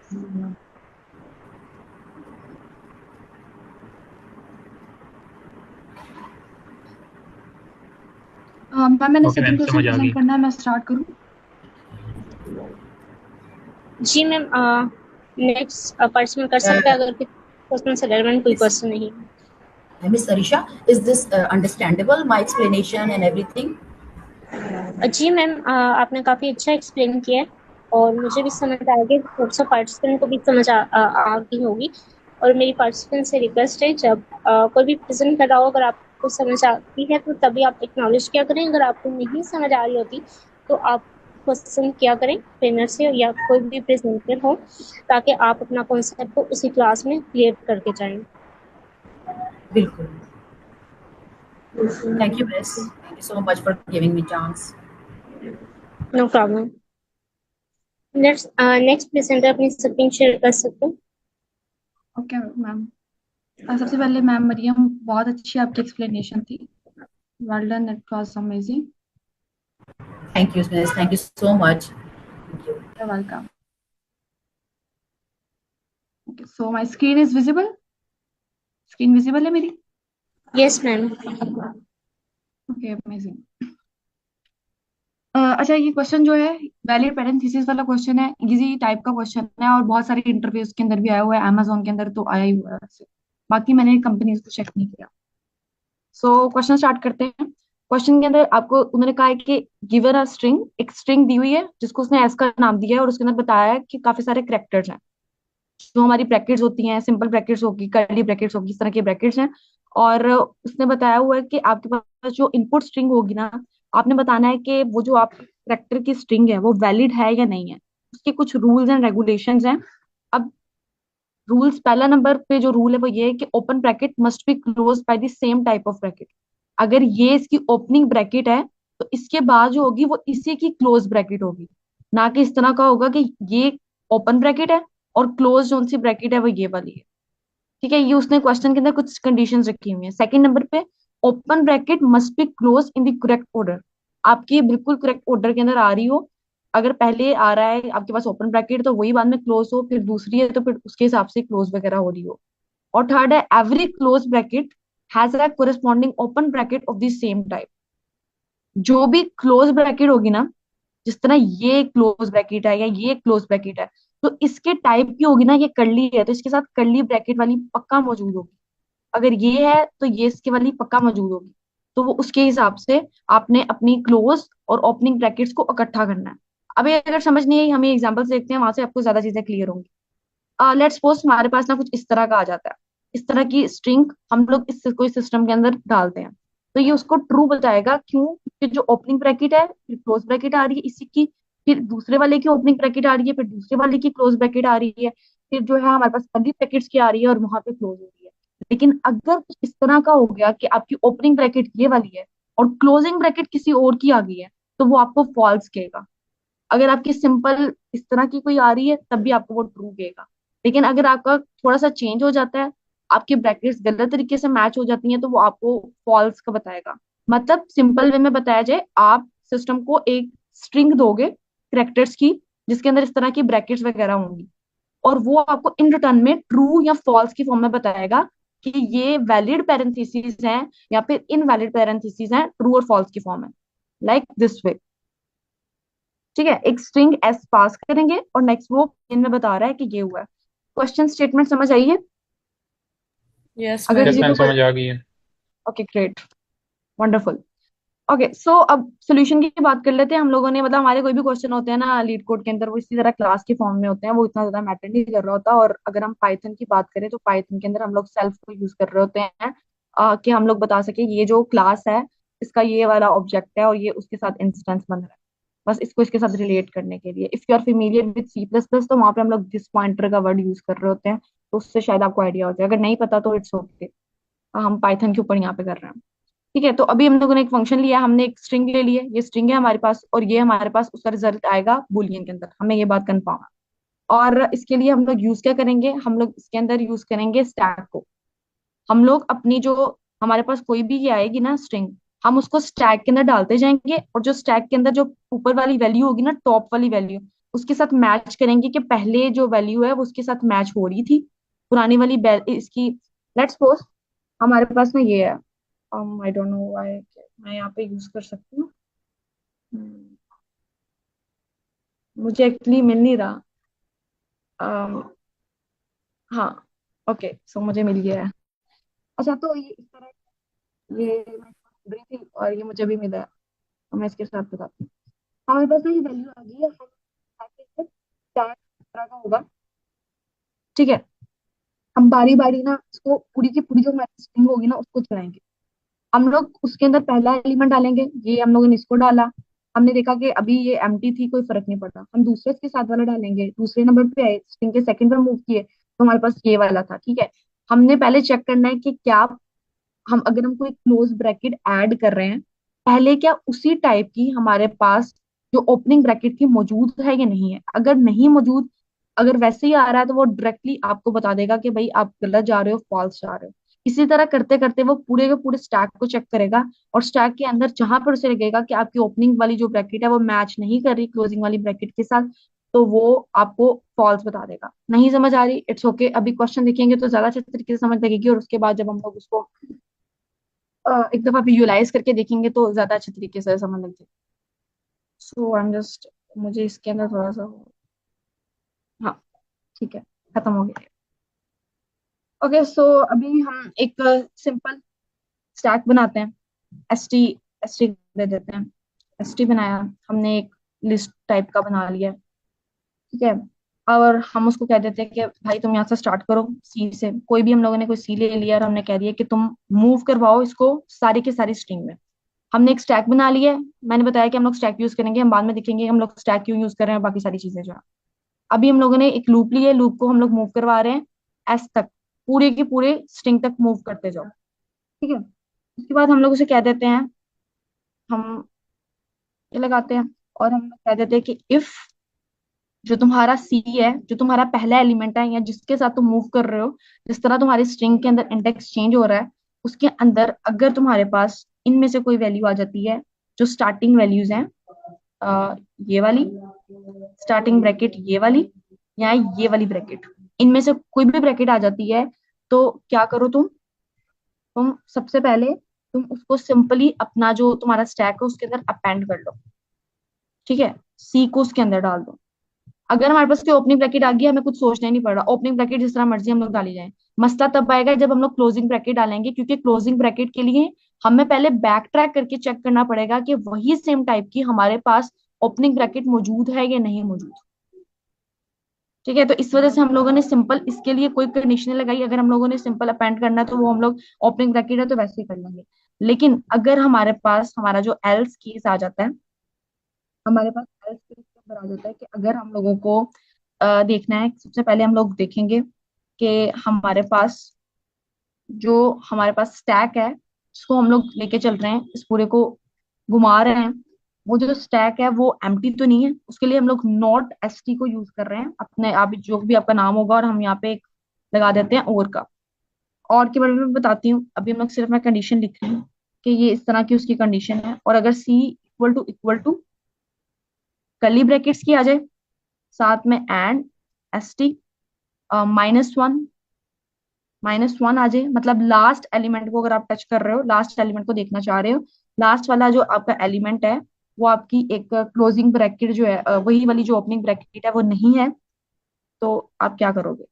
मैम मैंने ओके मैम, सेकंड क्वेश्चन समझ आ प्रेजेंट गई। करना है, मैं स्टार्ट करूँ? जी मैम, नेक्स्ट पर्सन कर सकता है अगर क्वेश्चन से रेलेवेंट कोई क्वेश्चन नहीं है। Miss Arisha, is this understandable, my explanation and everything? जी मैम, आपने काफी अच्छा एक्सप्लेन किया है और मुझे भी समझ आ गई, होप्स पार्टिसिपेंट को भी समझ आ गई होगी। और मेरी पार्टिसिपेंट से रिक्वेस्ट है, जब कोई भी प्रेजेंट कर रहा हो, अगर आपको समझ आती है तो तभी आप एक्नॉलेज किया करें, अगर आपको नहीं समझ आ रही होती तो आप क्वेश्चन किया करें ट्रेनर से या कोई भी प्रेजेंटर हो, ताकि आप अपना कॉन्सेप्ट को उसी क्लास में क्लियर करके जाएं। बिल्कुल। Thank you, Miss. Thank you so much for giving me chance. No problem. Next presenter अपनी स्क्रीन शेयर कर सकते हो। Okay ma'am. सबसे पहले मैम मरियम, बहुत अच्छी आपकी एक्सप्लेनेशन थी। Well done, it was amazing. Thank you, Miss. Thank you so much. Thank you. You're welcome. Okay, so my screen is visible? Screen visible है मेरी? Yes ma'am. Okay, amazing. अच्छा, ये क्वेश्चन जो है वैलिड पैरेंथेसिस वाला question है, easy type का question है और बहुत सारे इंटरव्यूज के अंदर भी आया हुआ है, अमेजोन के अंदर तो आया ही हुआ है वैसे। बाकी मैंने कंपनीज को चेक नहीं किया। सो क्वेश्चन स्टार्ट करते हैं। क्वेश्चन के अंदर आपको उन्होंने कहा है कि गिवन अ स्ट्रिंग, एक स्ट्रिंग दी हुई है जिसको उसने एस का नाम दिया है और उसके अंदर बताया है कि काफी सारे कैरेक्टर्स हैं। जो हमारी ब्रैकेट्स होती हैं, सिंपल ब्रैकेट्स होगी, कर्ली ब्रैकेट्स होगी, इस तरह के ब्रैकेट्स हैं। और उसने बताया हुआ है कि आपके पास जो इनपुट स्ट्रिंग होगी ना, आपने बताना है कि वो जो आप कैरेक्टर की स्ट्रिंग है वो वैलिड है या नहीं है। उसके कुछ रूल्स एंड रेगुलेशंस हैं। अब रूल्स, पहला नंबर पे जो रूल है वो ये है कि open bracket must be close by the same type of bracket. अगर ये इसकी ओपनिंग ब्रैकेट है तो इसके बाद जो होगी वो इसी की क्लोज ब्रैकेट होगी, ना कि इस तरह का होगा कि ये ओपन ब्रैकेट है और क्लोज जो सी ब्रैकेट है वो ये वाली है। ठीक है, ये उसने क्वेश्चन के अंदर कुछ कंडीशंस रखी हुई है। सेकंड नंबर पे, open bracket must be close in the correct order. आपकी बिल्कुल करेक्ट ऑर्डर के अंदर आ रही हो। अगर पहले आ रहा है आपके पास ओपन ब्रैकेट तो वही बाद में क्लोज हो, फिर दूसरी है तो फिर उसके हिसाब से क्लोज वगैरह हो रही हो। और थर्ड है, every close bracket has a corresponding open bracket of the same type. जो भी क्लोज ब्रैकेट होगी ना, जिस तरह ये क्लोज ब्रैकेट है या ये क्लोज ब्रैकेट है, तो इसके टाइप की होगी ना, ये कर्ली है तो इसके साथ कर्ली ब्रैकेट वाली पक्का मौजूद होगी। अगर ये है तो ये इसके वाली पक्का मौजूद होगी। तो वो उसके हिसाब से आपने अपनी क्लोज और ओपनिंग ब्रैकेट्स को इकट्ठा करना है। अभी अगर समझ नहीं आई, हम एग्जाम्पल देखते हैं, वहां से आपको ज्यादा चीजें क्लियर होंगी। लेट्स सपोज हमारे पास ना कुछ इस तरह का आ जाता है, इस तरह की स्ट्रिंग हम लोग इस कोई सिस्टम के अंदर डालते हैं, तो ये उसको ट्रू बताएगा। क्यों? क्योंकि जो ओपनिंग ब्रैकेट है, फिर क्लोज ब्रैकेट आ रही है इसी की, फिर दूसरे वाले की ओपनिंग ब्रैकेट आ रही है, फिर दूसरे वाले की क्लोज ब्रैकेट आ रही है, फिर जो है हमारे पास कर्ली ब्रैकेट्स की आ रही है और वहां पे क्लोज हो रही है। लेकिन अगर कुछ इस तरह का हो गया कि आपकी ओपनिंग ब्रैकेट ये वाली है और क्लोजिंग ब्रैकेट किसी और की आ गई है, तो वो आपको फॉल्स कहेगा। अगर आपकी सिंपल इस तरह की कोई आ रही है तब भी आपको वो ट्रू कहेगा। लेकिन अगर आपका थोड़ा सा चेंज हो जाता है, आपकी ब्रैकेट्स गलत तरीके से मैच हो जाती हैं, तो वो आपको फॉल्स का बताएगा। मतलब सिंपल वे में बताया जाए, आप सिस्टम को एक स्ट्रिंग दोगे कैरेक्टर्स की, जिसके अंदर इस तरह की ब्रैकेट्स वगैरह होंगी, और वो आपको इन रिटर्न में ट्रू या फॉल्स की फॉर्म में बताएगा कि ये वैलिड पैरेंथेसिस हैं या फिर इनवैलिड पैरेंथेसिस हैं, ट्रू और फॉल्स की फॉर्म है, लाइक दिस वे। ठीक है, एक स्ट्रिंग एस पास करेंगे और नेक्स्ट वो इनमें बता रहा है कि ये हुआ है। क्वेश्चन स्टेटमेंट समझ आई है? यस अगर मैम। यस किसी मैम, को कोई, समझ आ गई है। Okay great, wonderful. ओके, सो अब सोल्यूशन की बात कर लेते हैं हम लोगों ने। मतलब हमारे कोई भी क्वेश्चन होते हैं ना लीड कोड के अंदर, वो इसी तरह क्लास के फॉर्म में होते हैं, वो इतना ज्यादा मैटर नहीं कर रहा होता। और अगर हम पाइथन की बात करें तो पाइथन के अंदर हम लोग सेल्फ को यूज कर रहे होते हैं, कि हम लोग बता सके ये जो क्लास है इसका ये वाला ऑब्जेक्ट है और ये उसके साथ इंस्टेंस बन रहा है, बस इसको इसके साथ रिलेट करने के लिए। If you are familiar with C plus plus तो वहां पे हम लोग दिस पॉइंटर का वर्ड यूज कर रहे होते हैं, तो उससे शायद आपको आइडिया हो जाए। अगर नहीं पता तो इट्स ओके, हम पाइथन के ऊपर यहाँ पे कर रहे हैं। ठीक है, तो अभी हम लोगों ने एक फंक्शन लिया, हमने एक स्ट्रिंग ले ली है, ये स्ट्रिंग है हमारे पास और ये हमारे पास उसका रिजल्ट आएगा बुलियन के अंदर, हमें ये बात कंफर्म है। और इसके लिए हम लोग यूज क्या करेंगे, हम लोग इसके अंदर यूज करेंगे स्टैक को। हम लोग अपनी जो हमारे पास कोई भी ये आएगी ना स्ट्रिंग, हम उसको स्टैक के अंदर डालते जाएंगे, और जो स्टैक के अंदर जो ऊपर वाली वैल्यू होगी ना, टॉप वाली वैल्यू, उसके साथ मैच करेंगे कि पहले जो वैल्यू है वो उसके साथ मैच हो रही थी, पुरानी वाली इसकी। लेट्स सपोज हमारे पास में ये है, आई डोंट नो व्हाई मैं यहाँ पे यूज कर सकती हूँ। हम्म, मुझे एक्चुअली मिल नहीं रहा। um, हाँ, ओके, सो मुझे मिल गया है। अच्छा, तो ये इस तरह, ये मैं ढूंढ रही थी और ये मुझे भी मिला है, तो मैं इसके साथ बताती हूँ। हमारे पास ना ये वैल्यू आ गई है, हम चार तरह का होगा, ठीक है। हम बारी बारी ना इसको पूरी की पूरी जो हमारी स्ट्रिंग होगी ना उसको चलाएंगे। हम लोग उसके अंदर पहला एलिमेंट डालेंगे, ये हम लोगों ने इसको डाला। हमने देखा कि अभी ये एम्प्टी थी, कोई फर्क नहीं पड़ता। हम दूसरे के साथ वाला डालेंगे, दूसरे नंबर पे आए, स्ट्रिंग के सेकंड पर मूव किए तो हमारे पास ये वाला था, ठीक है। हमने पहले चेक करना है कि क्या हम, अगर हम कोई क्लोज ब्रैकेट ऐड कर रहे हैं, पहले क्या उसी टाइप की हमारे पास जो ओपनिंग ब्रैकेट थी मौजूद है या नहीं है। अगर नहीं मौजूद, अगर वैसे ही आ रहा है तो वो डायरेक्टली आपको बता देगा कि भाई आप गलत जा रहे हो, फॉल्स जा रहे हो। इसी तरह करते करते वो पूरे के पूरे स्टैक को चेक करेगा, और स्टैक के अंदर जहां पर उसे लगेगा कि आपकी ओपनिंग वाली जो ब्रैकेट है वो मैच नहीं कर रही क्लोजिंग वाली ब्रैकेट के साथ, तो वो आपको फॉल्स बता देगा। नहीं समझ आ रही, इट्स ओके, अभी क्वेश्चन देखेंगे तो ज्यादा अच्छे तरीके से समझ लगेगी, और उसके बाद जब हम लोग उसको एक दफा विजुअलाइज करके देखेंगे तो ज्यादा अच्छे तरीके से समझ लगती है। सो आई एम जस्ट, मुझे इसके अंदर थोड़ा सा, हाँ, ठीक है, खत्म हो गया। ओके, सो अभी हम एक सिंपल स्टैक बनाते हैं। एस टी, एस टी दे देते हैं। एस टी बनाया, हमने एक लिस्ट टाइप का बना लिया, ठीक है। और हम उसको कह देते हैं कि भाई तुम यहाँ से स्टार्ट करो सी से, कोई भी हम लोगों ने कोई सी ले लिया और हमने कह दिया कि तुम मूव करवाओ इसको सारी की सारी स्ट्रिंग में। हमने एक स्टैक बना लिया है, मैंने बताया कि हम लोग स्टैक यूज करेंगे, हम बाद में देखेंगे हम लोग स्टैक क्यों यूज कर रहे हैं, बाकी सारी चीजें जो है। अभी हम लोगों ने एक लूप लिया है, लूप को हम लोग मूव करवा रहे हैं एस तक, पूरे के पूरे स्ट्रिंग तक मूव करते जाओ, ठीक है। उसके बाद हम लोग उसे कह देते हैं, हम ये लगाते हैं, और हम कह देते हैं कि इफ जो तुम्हारा सी है, जो तुम्हारा पहला एलिमेंट है या जिसके साथ तुम मूव कर रहे हो, जिस तरह तुम्हारी स्ट्रिंग के अंदर इंडेक्स चेंज हो रहा है, उसके अंदर अगर तुम्हारे पास इनमें से कोई वैल्यू आ जाती है, जो स्टार्टिंग वैल्यूज हैं, ये वाली स्टार्टिंग ब्रैकेट, ये वाली, या ये वाली ब्रैकेट, इनमें से कोई भी ब्रैकेट आ जाती है, तो क्या करो तुम सबसे पहले तुम उसको सिंपली अपना जो तुम्हारा स्टैक है उसके अंदर अपेंड कर लो, ठीक है। सी को उसके अंदर डाल दो। अगर हमारे पास कोई ओपनिंग ब्रैकेट आ गई, हमें कुछ सोचना ही नहीं पड़ रहा, ओपनिंग ब्रैकेट जिस तरह मर्जी हम लोग डाली जाए। मसला तब आएगा जब हम लोग क्लोजिंग ब्रैकेट डालेंगे, क्योंकि क्लोजिंग ब्रैकेट के लिए हमें पहले बैक ट्रैक करके चेक करना पड़ेगा कि वही सेम टाइप की हमारे पास ओपनिंग ब्रैकेट मौजूद है या नहीं मौजूद, ठीक है। तो इस वजह से हम लोगों ने सिंपल इसके लिए कोई कंडीशन लगाई। अगर हम लोगों ने सिंपल अपेंड करना है तो वो हम लोग ओपनिंग ब्रैकेट है तो वैसे ही कर लेंगे। लेकिन अगर हमारे पास हमारा जो एल्स केस आ जाता है, हमारे पास एल्स केस के अंदर आ जाता है कि अगर हम लोगों को देखना है, सबसे पहले हम लोग देखेंगे कि हमारे पास जो हमारे पास स्टैक है, उसको हम लोग लेके चल रहे हैं, इस पूरे को घुमा रहे हैं, वो जो स्टैक है वो एम्प्टी तो नहीं है। उसके लिए हम लोग नॉट एस टी को यूज कर रहे हैं, अपने आप जो भी आपका नाम होगा, और हम यहाँ पे एक लगा देते हैं और का। और के बारे में बताती हूँ, अभी हम लोग सिर्फ मैं कंडीशन लिख रही हूँ कि ये इस तरह की उसकी कंडीशन है, और अगर सी इक्वल टू कर्ली ब्रैकेट्स की आ जाए, साथ में एंड एस टी -1 -1 आ जाए, मतलब लास्ट एलिमेंट को अगर आप टच कर रहे हो, लास्ट एलिमेंट को देखना चाह रहे हो, लास्ट वाला जो आपका एलिमेंट है वो आपकी एक क्लोजिंग ब्रैकेट जो है, वही वाली जो ओपनिंग ब्रैकेट है वो नहीं है, तो आप क्या करोगे,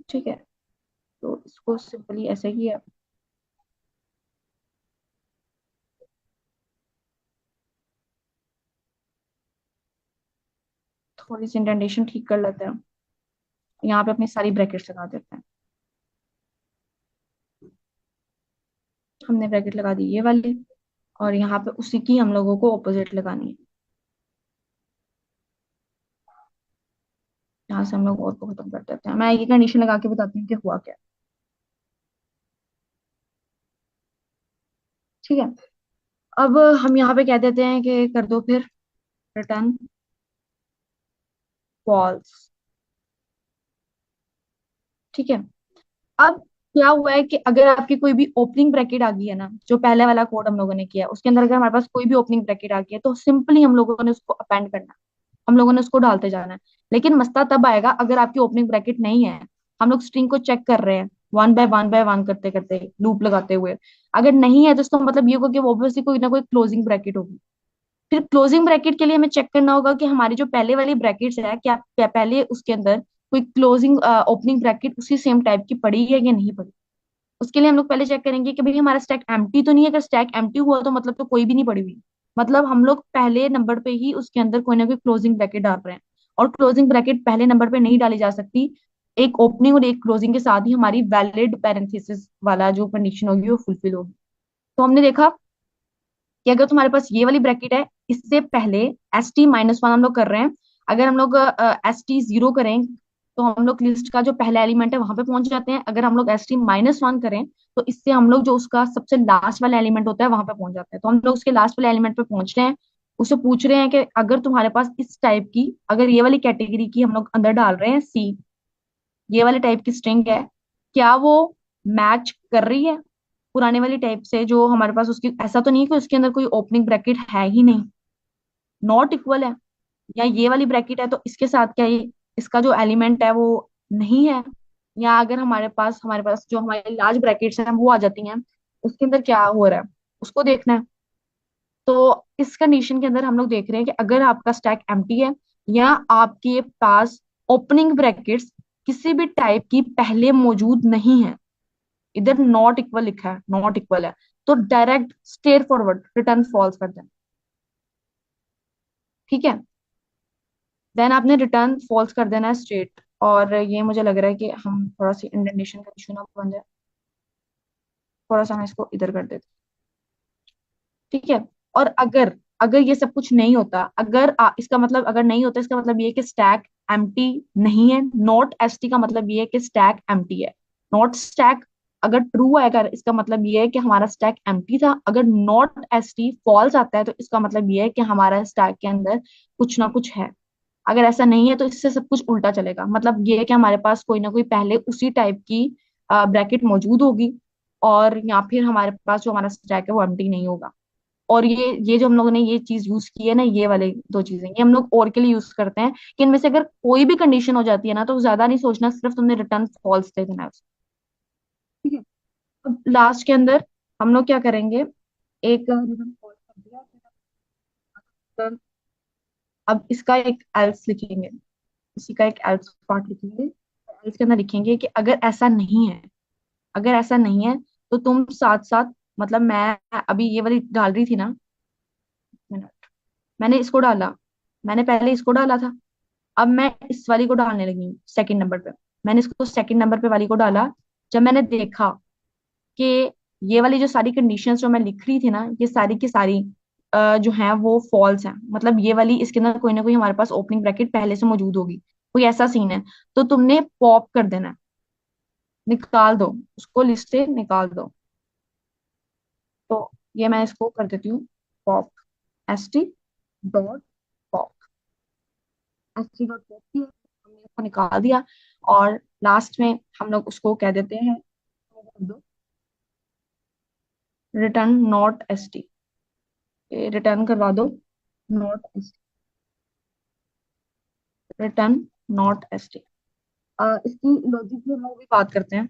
ठीक है। तो इसको सिंपली ऐसे ही है, थोड़ी सी इंडेंटेशन ठीक कर लेते हैं, यहाँ पे अपनी सारी ब्रैकेट्स लगा देते हैं। हमने ब्रैकेट लगा दी ये वाली, और यहाँ पे उसी की हम लोगों को ऑपोजिट लगानी है। यहाँ से हम लोग और को खत्म कर देते हैं, मैं ये कंडीशन लगा के बताती हूँ कि हुआ क्या, ठीक है। अब हम यहाँ पे कह देते हैं कि कर दो फिर रिटर्न फॉल्स, ठीक है। अब क्या हुआ है कि अगर आपकी कोई भी ओपनिंग ब्रैकेट आ गई है ना, जो पहले वाला कोड हम लोगों ने किया उसके अंदर अगर हमारे पास कोई भी ओपनिंग ब्रैकेट आ गई है, तो सिंपली हम लोगों ने उसको अपेंड करना है, हम लोगों ने उसको डालते जाना है। लेकिन मसला तब आएगा अगर आपकी ओपनिंग ब्रैकेट नहीं है, हम लोग स्ट्रिंग को चेक कर रहे हैं, वन बाय वन करते करते लूप लगाते हुए। अगर नहीं है तो इसका मतलब ये होगा कि ऑब्वियसली कोई ना कोई क्लोजिंग ब्रैकेट होगी। फिर क्लोजिंग ब्रैकेट के लिए हमें चेक करना होगा कि हमारी जो पहले वाली ब्रैकेट्स है क्या पहले उसके अंदर कोई क्लोजिंग ओपनिंग ब्रैकेट उसी सेम टाइप की पड़ी है या नहीं पड़ी। उसके लिए हम लोग पहले चेक करेंगे कि भाई हमारा स्टैक एम्प्टी तो नहीं है। अगर स्टैक एम्प्टी हुआ तो मतलब तो कोई भी नहीं पड़ी हुई, मतलब हम लोग पहले नंबर पे ही उसके अंदर कोई ना कोई क्लोजिंग ब्रैकेट डाल रहे हैं। और क्लोजिंग ब्रैकेट पहले नंबर पे नहीं डाली जा सकती, एक ओपनिंग और एक क्लोजिंग के साथ ही हमारी वैलिड पैरेंथेसिस वाला जो कंडीशन होगी वो फुलफिल होगी। तो हमने देखा कि अगर तुम्हारे पास ये वाली ब्रैकेट है, इससे पहले एस टी माइनस वन हम लोग कर रहे हैं। अगर हम लोग एस टी जीरो करें तो हम लोग लिस्ट का जो पहला एलिमेंट है वहां पे पहुंच जाते हैं। अगर हम लोग एस टी माइनस वन करें तो इससे हम लोग जो उसका सबसे लास्ट वाला एलिमेंट होता है वहां पे पहुंच जाते हैं। तो हम लोग उसके लास्ट वाले एलिमेंट पे पहुंच रहे हैं। उससे पूछ रहे हैं कि अगर तुम्हारे पास इस टाइप की, अगर ये वाली कैटेगरी की हम लोग अंदर डाल रहे हैं सी, ये वाले टाइप की स्ट्रिंग है, क्या वो मैच कर रही है पुराने वाली टाइप से जो हमारे पास उसकी। ऐसा तो नहीं है कि उसके अंदर कोई ओपनिंग ब्रैकेट है ही नहीं, नॉट इक्वल है। या ये वाली ब्रैकेट है तो इसके साथ क्या ये इसका जो एलिमेंट है वो नहीं है। या अगर हमारे पास जो हमारी लार्ज ब्रैकेट्स हैं वो आ जाती हैं, उसके अंदर क्या हो रहा है उसको देखना है। तो इस कंडीशन के अंदर हम लोग देख रहे हैं कि अगर आपका स्टैक एम्प्टी है या आपके पास ओपनिंग ब्रैकेट्स किसी भी टाइप की पहले मौजूद नहीं है, इधर नॉट इक्वल लिखा है, नॉट इक्वल है, तो direct straightforward return false कर देना। ठीक है, देन आपने रिटर्न फॉल्स कर देना है स्ट्रेट। और ये मुझे लग रहा है कि हम थोड़ा सी इंडेंटेशन का इशू ना बन जाए, थोड़ा सा हम इसको इधर कर देते हैं। ठीक है, और अगर अगर ये सब कुछ नहीं होता, अगर इसका मतलब अगर नहीं होता, इसका मतलब ये है कि स्टैक एम्प्टी नहीं है। नॉट एसटी का मतलब ये है कि स्टैक एम्प्टी है। नॉट स्टैक अगर ट्रू है, अगर इसका मतलब ये है कि हमारा स्टैक एम्प्टी था। अगर नॉट एसटी फॉल्स आता है तो इसका मतलब ये है कि हमारा स्टैक के अंदर कुछ ना कुछ है। अगर ऐसा नहीं है तो इससे सब कुछ उल्टा चलेगा, मतलब ये है कि हमारे पास कोई ना कोई पहले उसी टाइप की ब्रैकेट मौजूद होगी, और या फिर हमारे पास जो हमारा स्टैक है वो एम्प्टी नहीं होगा। और ये जो हम लोगों ने ये चीज यूज की है ना, ये वाले दो चीजें ये हम लोग और के लिए यूज करते हैं कि इनमें से अगर कोई भी कंडीशन हो जाती है ना तो ज्यादा नहीं सोचना, सिर्फ तुमने रिटर्न फॉल्स दे देना है उसको। ठीक है, अब लास्ट के अंदर हम लोग क्या करेंगे, एक रिटर्न फॉल्स कर दिया, return- अब इसका एक एल्स लिखेंगे, इसी का एक एल्स पार्ट लिखेंगे। एल्स के अंदर लिखेंगे कि अगर ऐसा नहीं है, अगर ऐसा नहीं है तो तुम साथ साथ, मतलब मैं अभी ये वाली डाल रही थी ना, मिनट, मैंने इसको डाला, मैंने पहले इसको डाला था, अब मैं इस वाली को डालने लगी हूँ सेकंड नंबर पे। मैंने इसको सेकंड नंबर पे वाली को डाला। जब मैंने देखा कि ये वाली जो सारी कंडीशंस जो मैं लिख रही थी ना, ये सारी की सारी जो है वो फॉल्स है, मतलब ये वाली इसके अंदर कोई ना कोई हमारे पास ओपनिंग ब्रैकेट पहले से मौजूद होगी, कोई ऐसा सीन है। तो तुमने पॉप कर देना है, निकाल दो उसको, लिस्ट से निकाल दो। तो ये मैं इसको कर देती हूँ pop, S T dot pop, S T dot pop किया, हमने उसको निकाल दिया। और लास्ट में हम लोग उसको कह देते हैं return not S T, return करवा दो not S T, return not S T. इसकी लॉजिक की हम लोग भी बात करते हैं।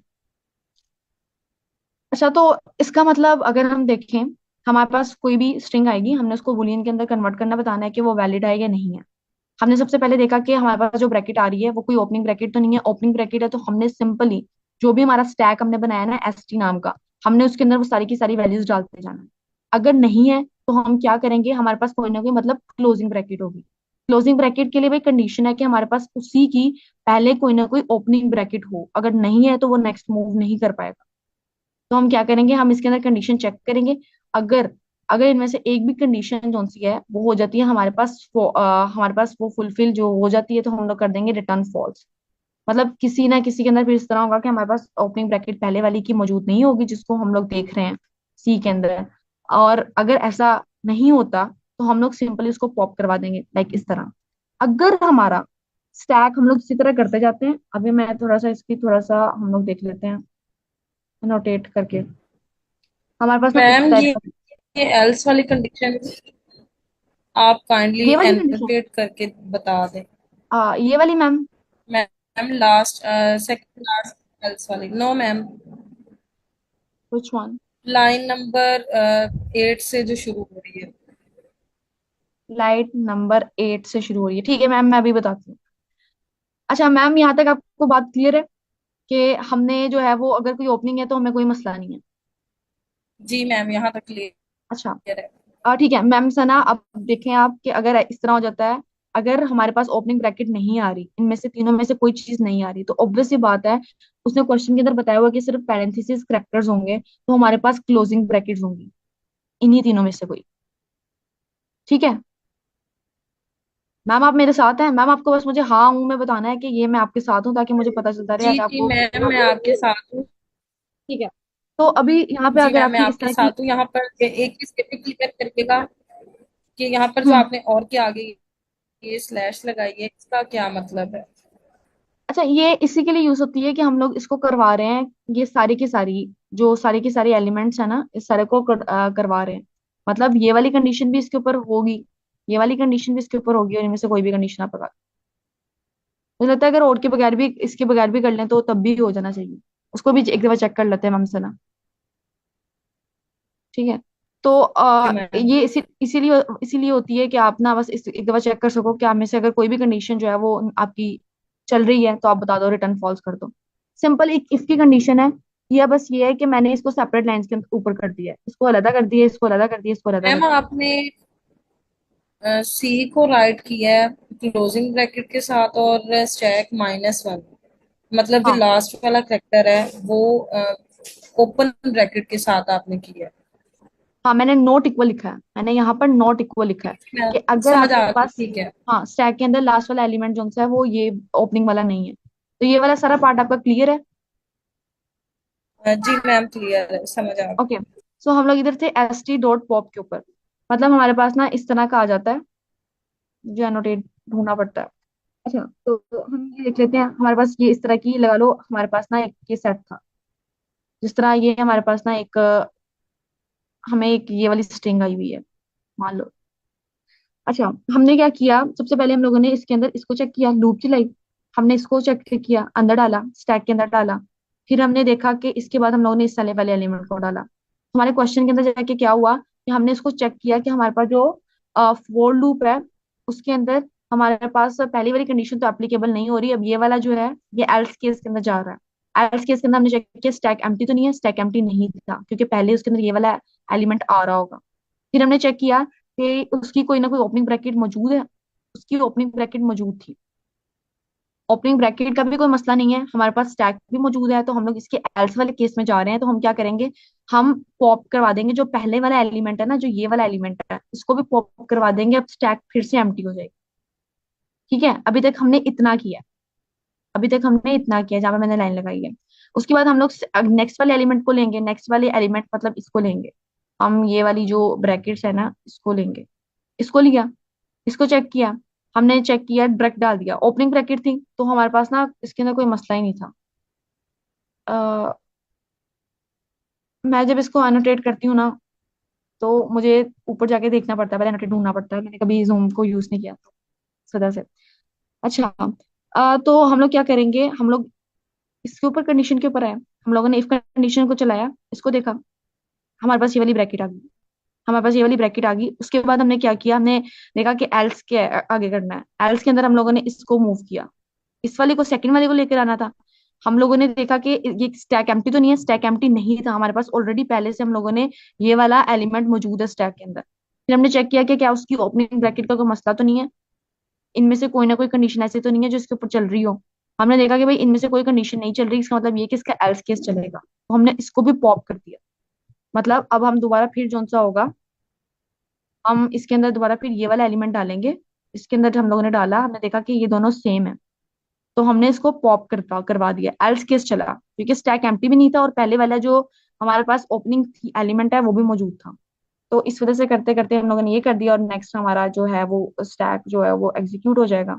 अच्छा, तो इसका मतलब अगर हम देखें, हमारे पास कोई भी स्ट्रिंग आएगी, हमने उसको बूलियन के अंदर कन्वर्ट करना, बताना है कि वो वैलिड है या नहीं है। हमने सबसे पहले देखा कि हमारे पास जो ब्रैकेट आ रही है वो कोई ओपनिंग ब्रैकेट तो नहीं है। ओपनिंग ब्रैकेट है तो हमने सिंपली जो भी हमारा स्टैक हमने बनाया ना एस टी नाम का, हमने उसके अंदर वो सारी की सारी वैल्यूज डालते जाना है। अगर नहीं है तो हम क्या करेंगे, हमारे पास कोई ना कोई मतलब क्लोजिंग ब्रैकेट होगी। क्लोजिंग ब्रैकेट के लिए भाई कंडीशन है कि हमारे पास उसी की पहले कोई ना कोई ओपनिंग ब्रैकेट हो। अगर नहीं है तो वो नेक्स्ट मूव नहीं कर पाएगा। तो हम क्या करेंगे, हम इसके अंदर कंडीशन चेक करेंगे। अगर अगर इनमें से एक भी कंडीशन जो सी है वो हो जाती है हमारे पास वो फुलफिल जो हो जाती है, तो हम लोग कर देंगे रिटर्न फॉल्स। मतलब किसी ना किसी के अंदर फिर इस तरह होगा कि हमारे पास ओपनिंग ब्रैकेट पहले वाली की मौजूद नहीं होगी जिसको हम लोग देख रहे हैं सी के अंदर। और अगर ऐसा नहीं होता तो हम लोग सिंपली उसको पॉप करवा देंगे लाइक इस तरह। अगर हमारा स्टैक हम लोग इसी तरह करते जाते हैं, अभी मैं थोड़ा सा इसकी थोड़ा सा हम लोग देख लेते हैं नोटेट करके। हमारे पास ना इस मैम टाइप ये का, ये एल्स वाली कंडीशन आप काइंडली ये वाली कंडीशन, एनोटेट करके बता दें। ये वाली ma'am, ma'am last second last else वाली, no ma'am. Which one? Line number 8 से जो शुरू हो रही है। लाइट नंबर 8 से शुरू हो रही है, ठीक है मैम, मैं अभी बताती हूँ। अच्छा मैम, यहाँ तक आपको बात क्लियर है कि हमने जो है वो अगर कोई ओपनिंग है तो हमें कोई मसला नहीं है? जी मैम, यहाँ तक क्लियर अच्छा, है। ठीक है मैम सना, अब देखें आप कि अगर इस तरह हो जाता है, अगर हमारे पास ओपनिंग ब्रैकेट नहीं आ रही, इनमें से तीनों में से कोई चीज नहीं आ रही, तो ऑब्वियस सी बात है, उसने क्वेश्चन के अंदर बताया हुआ कि सिर्फ पैरेंथेसिस करेक्टर्स होंगे, तो हमारे पास क्लोजिंग ब्रैकेट्स होंगी इन्हीं तीनों में से कोई। ठीक है मैम, आप मेरे साथ हैं मैम? आपको बस मुझे हाँ हूँ में बताना है कि ये मैं आपके साथ हूँ, ताकि मुझे पता चलता रहे जी अगर जी आपको। मैम, मैं आपके साथ हूँ। ठीक है, तो अभी यहाँ पे जी अगर मैम, मैं आपकी इस आपके तरह की। साथ हूँ। यहाँ पर एक चीज ये भी क्लियर करिएगा कि यहाँ पर जो हम्म। आपने और के आगे ये स्लैश लगाई है, इसका क्या मतलब है? अच्छा, ये इसी के लिए यूज होती है कि हम लोग इसको करवा रहे हैं, ये सारी की सारी जो सारी की सारी एलिमेंट्स है ना, इस सारे को करवा रहे हैं। मतलब ये वाली कंडीशन भी इसके ऊपर होगी, ये वाली कंडीशन भी इसके ऊपर होगी, और इनमें से कोई भी कंडीशन आप लगा। मुझे लगता है अगर और के बगैर भी, इसके बगैर भी कर लें तो तब भी हो जाना चाहिए। उसको भी एक दफा चेक कर लेते हैं मैम से ना। ठीक है, तो जी मैम। ये इसीलिए इसीलिए होती है कि आप ना बस एक दफा चेक कर सको कि आप में से अगर कोई भी कंडीशन जो है वो आपकी चल रही है, तो आप बता दो, रिटर्न फॉल्स कर दो। सिंपल एक इसकी कंडीशन है, यह बस ये है कि मैंने इसको सेपरेट लाइंस के ऊपर कर दिया है, इसको अलग कर दिया, इसको अलग कर दिया, इसको अलग कर मैम, दिया। आपने सी को राइट किया है क्लोजिंग ब्रैकेट के साथ और स्टैक -1, मतलब जो हाँ लास्ट वाला करेक्टर है वो ओपन ब्रैकेट के साथ आपने किया है। हाँ, मैंने नॉट इक्वल लिखा है, मैंने यहाँ पर नॉट इक्वल लिखा है मैं कि अगर समझ आपके आ गई, पास, ठीक है। हाँ, स्टैक के अंदर लास्ट वाला एलिमेंट जो सा है वो ये ओपनिंग वाला नहीं है, तो ये वाला सारा पार्ट आपका क्लियर है? जी मैम, क्लियर है, समझ आ ओके, गई। सो हम लोग इधर थे st.pop के ऊपर। मतलब हमारे पास ना इस तरह का आ जाता है, जो एनोटेट ढूंढना पड़ता है। अच्छा, तो हम ये देख लेते हैं, हमारे पास ये इस तरह की लगा लो, हमारे पास ना एक ये सेट था, जिस तरह ये हमारे पास ना एक हमें एक ये वाली स्ट्रिंग आई हुई है, मान लो। अच्छा, हमने क्या किया, सबसे पहले हम लोगों ने इसके अंदर इसको चेक किया, लूप चलाई, हमने इसको चेक किया, अंदर डाला, स्टैक के अंदर डाला। फिर हमने देखा कि इसके बाद हम लोगों ने इस साले वाले एलिमेंट को डाला। हमारे क्वेश्चन के अंदर जाके क्या हुआ कि हमने इसको चेक किया कि हमारे पास जो फोर लूप है, उसके अंदर हमारे पास पहली वाली कंडीशन तो एप्लीकेबल नहीं हो रही। अब ये वाला जो है, ये एल्स केस के अंदर जा रहा है। एल्स केस के अंदर हमने चेक किया, स्टैक एम्प्टी तो नहीं है, स्टैक एम्प्टी नहीं था, क्योंकि पहले उसके अंदर ये वाला एलिमेंट आ रहा होगा। फिर हमने चेक किया कि उसकी कोई ना कोई ओपनिंग ब्रैकेट मौजूद है, उसकी ओपनिंग ब्रैकेट मौजूद थी। ओपनिंग ब्रैकेट का भी कोई मसला नहीं है, हमारे पास स्टैक भी मौजूद है, तो हम लोग इसके एल्स वाले केस में जा रहे हैं, तो हम क्या करेंगे, हम पॉप करवा देंगे जो पहले वाला एलिमेंट है ना, जो ये वाला एलिमेंट है, इसको भी पॉप करवा देंगे, अब स्टैक फिर से एम्प्टी हो जाएगी। ठीक है, अभी तक हमने इतना किया, अभी तक हमने इतना किया जहां पे मैंने लाइन लगाई है। उसके बाद हम लोग नेक्स्ट वाले एलिमेंट को लेंगे, नेक्स्ट वाले एलिमेंट मतलब इसको लेंगे, हम ये वाली जो ब्रैकेट्स है ना, इसको लेंगे। इसको लिया, इसको चेक किया, हमने चेक किया, डायरेक्ट डाल दिया, ओपनिंग ब्रैकेट थी, तो हमारे पास ना इसके अंदर कोई मसला ही नहीं था। अ, मैं जब इसको एनोटेट करती हूँ ना, तो मुझे ऊपर जाके देखना पड़ता है, पहले एनोटेट ढूंढना पड़ता है, मैंने कभी जूम को यूज नहीं किया तो इस वजह से। अच्छा, तो हम लोग क्या करेंगे, हम लोग इसके ऊपर कंडीशन के ऊपर है, हम लोगों ने इफ कंडीशन को चलाया, इसको देखा, हमारे पास ये वाली ब्रैकेट आ गई, हमारे पास ये वाली ब्रैकेट आ गई। उसके बाद हमने क्या किया, हमने देखा कि एल्स के आगे करना है, एल्स के अंदर हम लोगों ने इसको मूव किया, इस वाले को सेकंड वाले को लेकर आना था। हम लोगों ने देखा कि ये स्टैक एम्प्टी तो नहीं है, स्टैक एम्प्टी नहीं था, हमारे पास ऑलरेडी पहले से हम लोगों ने ये वाला एलिमेंट मौजूद है स्टैक के अंदर। फिर हमने चेक किया कि क्या उसकी ओपनिंग ब्रैकेट का कोई मसला तो नहीं है, इनमें से कोई ना कोई कंडीशन ऐसी तो नहीं है जो इसके ऊपर चल रही हो। हमने देखा कि भाई इनमें से कोई कंडीशन नहीं चल रही, इसका मतलब ये कि इसका एल्स केस चलेगा, तो हमने इसको भी पॉप कर दिया। मतलब अब हम दोबारा फिर जो सा होगा, हम इसके अंदर दोबारा फिर ये वाला एलिमेंट डालेंगे, इसके अंदर हम लोगों ने डाला, हमने देखा कि ये दोनों सेम है, तो हमने इसको पॉप करवा दिया, एल्स केस चला, क्योंकि स्टैक एम्प्टी भी नहीं था और पहले वाला जो हमारे पास ओपनिंग एलिमेंट है वो भी मौजूद था। तो इस वजह से करते करते हम लोगों ने ये कर दिया, और नेक्स्ट हमारा जो है वो स्टैक जो है वो एग्जीक्यूट हो जाएगा,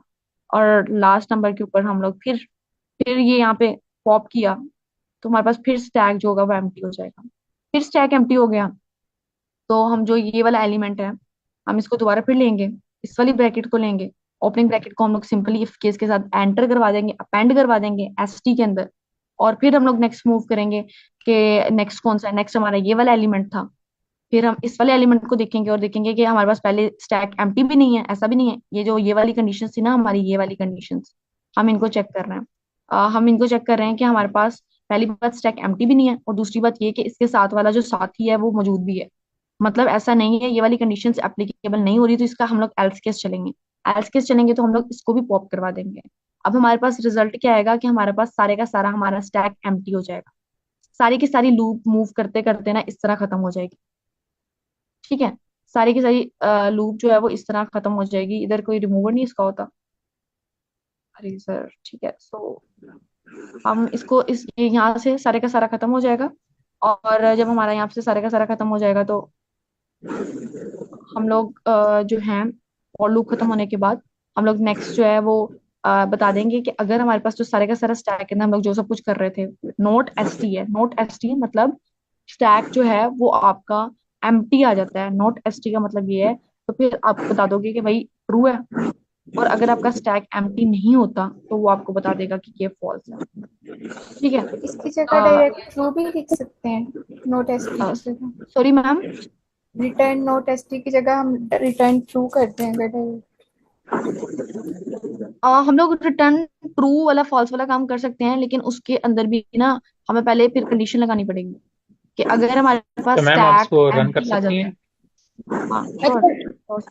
और लास्ट नंबर के ऊपर हम लोग फिर ये यहाँ पे पॉप किया, तो हमारे पास फिर स्टैक जो होगा वो एम्प्टी हो जाएगा। फिर स्टैक एम्प्टी हो गया, तो हम जो ये वाला एलिमेंट है, हम इसको दोबारा फिर लेंगे, इस वाली ब्रैकेट को लेंगे, ओपनिंग ब्रैकेट को हम लोग सिंपली इफ केस के साथ एंटर करवा देंगे, अपेंड करवा देंगे एस टी के अंदर। और फिर हम लोग नेक्स्ट मूव करेंगे कि नेक्स्ट कौन सा है। नेक्स्ट हमारा ये वाला एलिमेंट था, फिर हम इस वाले एलिमेंट को देखेंगे और देखेंगे कि हमारे पास पहले स्टैक एम्प्टी भी नहीं है, ऐसा भी नहीं है। ये जो ये वाली कंडीशन थी ना हमारी, ये वाली कंडीशन हम इनको चेक कर रहे हैं। हम इनको चेक कर रहे हैं कि हमारे पास पहली बात स्टैक एम्प्टी भी नहीं है, और दूसरी बात ये कि इसके साथ वाला जो साथी है वो मौजूद भी है। मतलब ऐसा नहीं है ये वाली कंडीशन एप्लीकेबल नहीं हो रही तो इसका हम लोग एल्स केस चलेंगे। एल्स केस चलेंगे तो हम लोग इसको भी पॉप करवा देंगे। अब हमारे पास रिजल्ट क्या आएगा कि हमारे पास सारे का सारा हमारा स्टैक एम्प्टी हो जाएगा। सारी की सारी लूप मूव करते करते ना इस तरह खत्म हो जाएगी। ठीक है, सारी की सारी लूप जो है वो इस तरह खत्म हो जाएगी। इधर कोई रिमूवर नहीं इसका होता। अरे सर ठीक है, सो हम इसको इस यहाँ से सारे का सारा खत्म हो जाएगा। और जब हमारा यहाँ से सारे का सारा खत्म हो जाएगा तो हम लोग जो है और लूप खत्म होने के बाद हम लोग नेक्स्ट जो है वो बता देंगे कि अगर हमारे पास जो सारे का सारा स्टैक है ना, हम लोग जो सब कुछ कर रहे थे, नोट एस टी है। नोट एस टी मतलब स्टैक जो है वो आपका एम्प्टी आ जाता है। नोट एस टी का मतलब ये है। तो फिर आप बता दोगे कि भाई ट्रू है, और अगर आपका स्टैक एम्प्टी नहीं होता तो वो आपको बता देगा कि ये फॉल्स है। ठीक है। इसकी जगह डायरेक्ट ट्रू भी लिख सकते हैं, नोट एसटी की जगह। Sorry ma'am, return note ST की जगह हम रिटर्न ट्रू करते हैं अगर डायरेक्ट। हम लोग रिटर्न ट्रू वाला फॉल्स वाला काम कर सकते हैं, लेकिन उसके अंदर भी ना हमें पहले फिर कंडीशन लगानी पड़ेगी कि अगर हमारे तो पास मैम आप स्टैक इसको रन कर एम्प्टी आ सकती जाता हैं? है। हाँ अच्छा, श्योर।